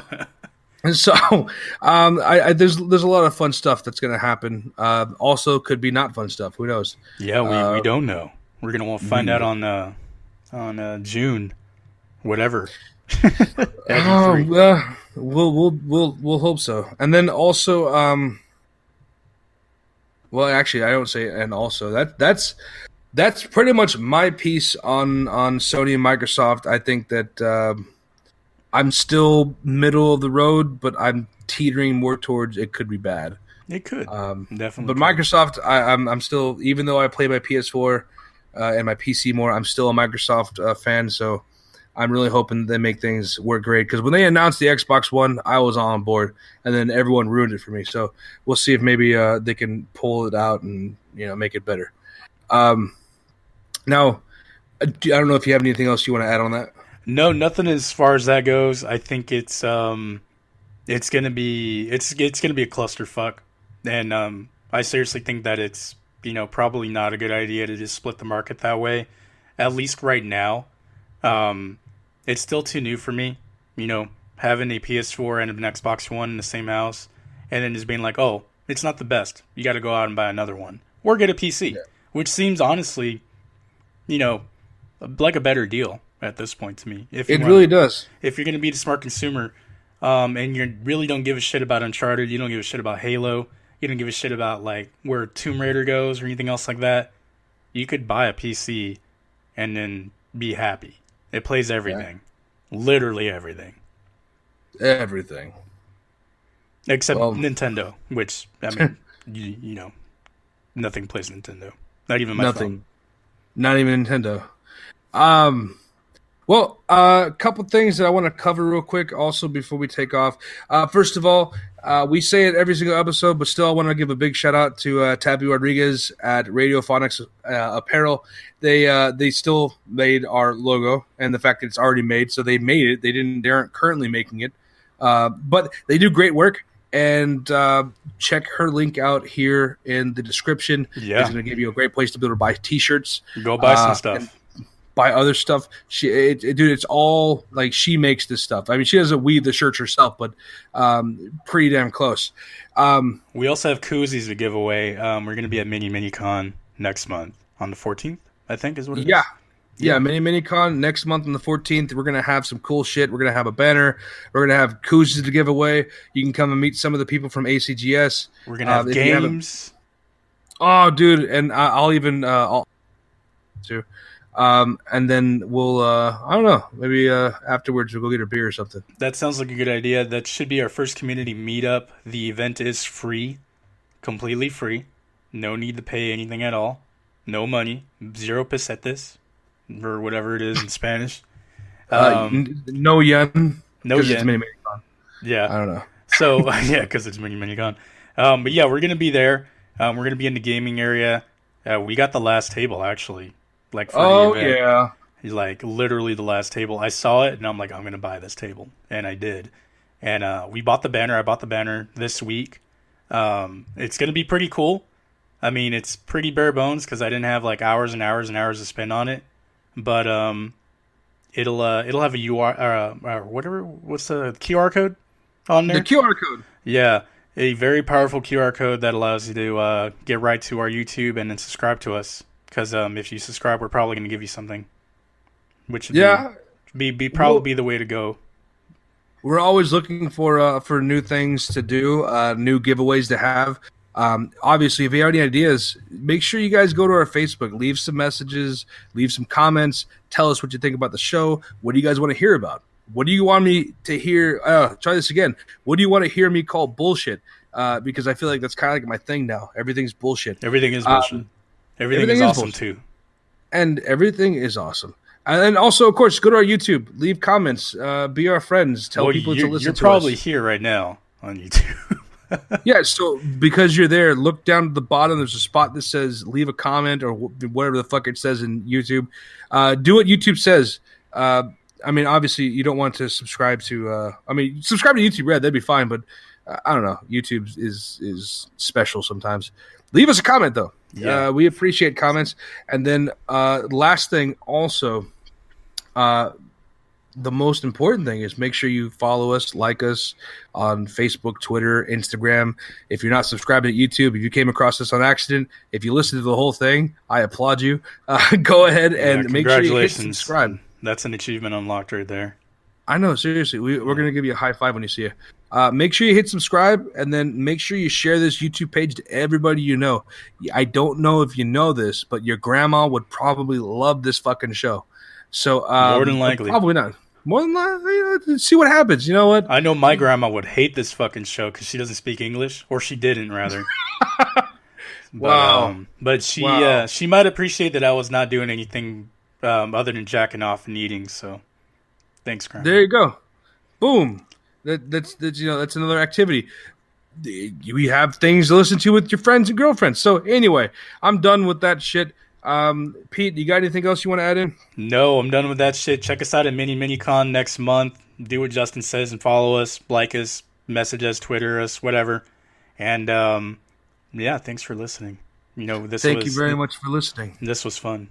there's a lot of fun stuff that's going to happen. Also could be not fun stuff. Who knows? Yeah, we don't know. We're going to want to find out on June, whatever. We'll hope so. And then also, well, actually, I don't say and also that's pretty much my piece on Sony and Microsoft. I think that I'm still middle of the road, but I'm teetering more towards it could be bad. It could, definitely. But Microsoft, I'm still, even though I play my PS4 and my PC more, I'm still a Microsoft fan. So I'm really hoping they make things work great, because when they announced the Xbox One, I was on board, and then everyone ruined it for me. So we'll see if maybe they can pull it out and make it better. Now, I don't know if you have anything else you want to add on that. No, nothing as far as that goes. I think it's gonna be it's gonna be a clusterfuck, and I seriously think that it's probably not a good idea to just split the market that way, at least right now. Um, it's still too new for me, having a PS4 and an Xbox One in the same house, and then just being like, oh, it's not the best. You got to go out and buy another one or get a PC, which seems honestly, like a better deal at this point to me. It really does. If you're gonna be the smart consumer, and you really don't give a shit about Uncharted, you don't give a shit about Halo, you don't give a shit about like where Tomb Raider goes or anything else like that, you could buy a PC and then be happy. It plays everything, literally everything, except Nintendo, which I mean, nothing plays Nintendo, not even my phone. Not even Nintendo. Well, a couple things that I want to cover real quick also before we take off. First of all, we say it every single episode, but still I want to give a big shout out to Tabby Rodriguez at Radiophonics Apparel. They still made our logo, and the fact that it's already made, so they made it. They aren't currently making it, but they do great work. And check her link out here in the description. Yeah. It's going to give you a great place to be able to buy T-shirts. Go buy some stuff. Buy other stuff. Dude, it's all like she makes this stuff. I mean, she doesn't weave the shirts herself, but pretty damn close. We also have koozies to give away. We're going to be at Mini-Con next month on the 14th, I think is what it is. Yeah, Mini-Con next month on the 14th. We're going to have some cool shit. We're going to have a banner. We're going to have koozies to give away. You can come and meet some of the people from ACGS. We're going to have games. Oh, dude, and I'll even too. And then we'll I don't know, maybe afterwards we'll go get a beer or something. That sounds like a good idea. That should be our first community meetup. The event is free, completely free. No need to pay anything at all. No money. 0 pesetas. Or whatever it is in Spanish. No yen. No yen. It's Mini-Con. Yeah. I don't know. So, yeah, because it's Mini-Con. But yeah, we're going to be there. We're going to be in the gaming area. We got the last table, actually. Like for the event. Yeah. Like, literally the last table. I saw it, and I'm like, I'm going to buy this table. And I did. And we bought the banner. I bought the banner this week. It's going to be pretty cool. I mean, it's pretty bare bones because I didn't have, like, hours and hours and hours to spend on it. But it'll have a what's the QR code on there? The QR code. Yeah, a very powerful QR code that allows you to get right to our YouTube and then subscribe to us. Because if you subscribe, we're probably going to give you something, which would be probably the way to go. We're always looking for new things to do, new giveaways to have. Obviously, if you have any ideas, make sure you guys go to our Facebook, leave some messages, leave some comments, tell us what you think about the show. What do you guys want to hear about? What do you want me to hear? Try this again. What do you want to hear me call bullshit? Because I feel like that's kind of like my thing now. Everything's bullshit. Everything is bullshit. Everything is awesome bullshit. Too. And everything is awesome. And also, of course, go to our YouTube, leave comments, be our friends, tell people to listen to us. You're probably here right now on YouTube. Yeah, so because you're there, look down at the bottom. There's a spot that says leave a comment or whatever the fuck it says in YouTube. Do what YouTube says. I mean, obviously, you don't want to subscribe to subscribe to YouTube Red. That'd be fine, but I don't know. YouTube is special sometimes. Leave us a comment, though. Yeah. We appreciate comments. And then last thing also, the most important thing is make sure you follow us, like us on Facebook, Twitter, Instagram. If you're not subscribed to YouTube, if you came across this on accident, if you listened to the whole thing, I applaud you. Go ahead and make sure you hit subscribe. That's an achievement unlocked right there. I know, seriously. We're going to give you a high five when you see it. Make sure you hit subscribe, and then make sure you share this YouTube page to everybody you know. I don't know if you know this, but your grandma would probably love this fucking show. So more than likely. Probably not. More than likely, see what happens. You know what? I know my grandma would hate this fucking show because she doesn't speak English, or she didn't, rather. Wow. But she might appreciate that I was not doing anything other than jacking off and eating, so Thanks, Crown. There you go. Boom. That's that's another activity. We have things to listen to with your friends and girlfriends. So anyway, I'm done with that shit. Pete, you got anything else you want to add in? No, I'm done with that shit. Check us out at Minicon next month. Do what Justin says and follow us, like us, message us, Twitter us, whatever. And yeah, thanks for listening. Thank you very much for listening. This was fun.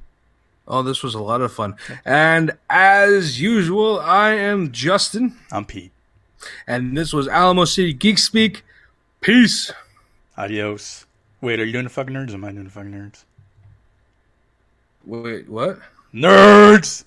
Oh, this was a lot of fun. And as usual, I am Justin. I'm Pete. And this was Alamo City Geek Speak. Peace. Adios. Wait, are you doing the fucking nerds or am I doing the fucking nerds? Wait, what? Nerds!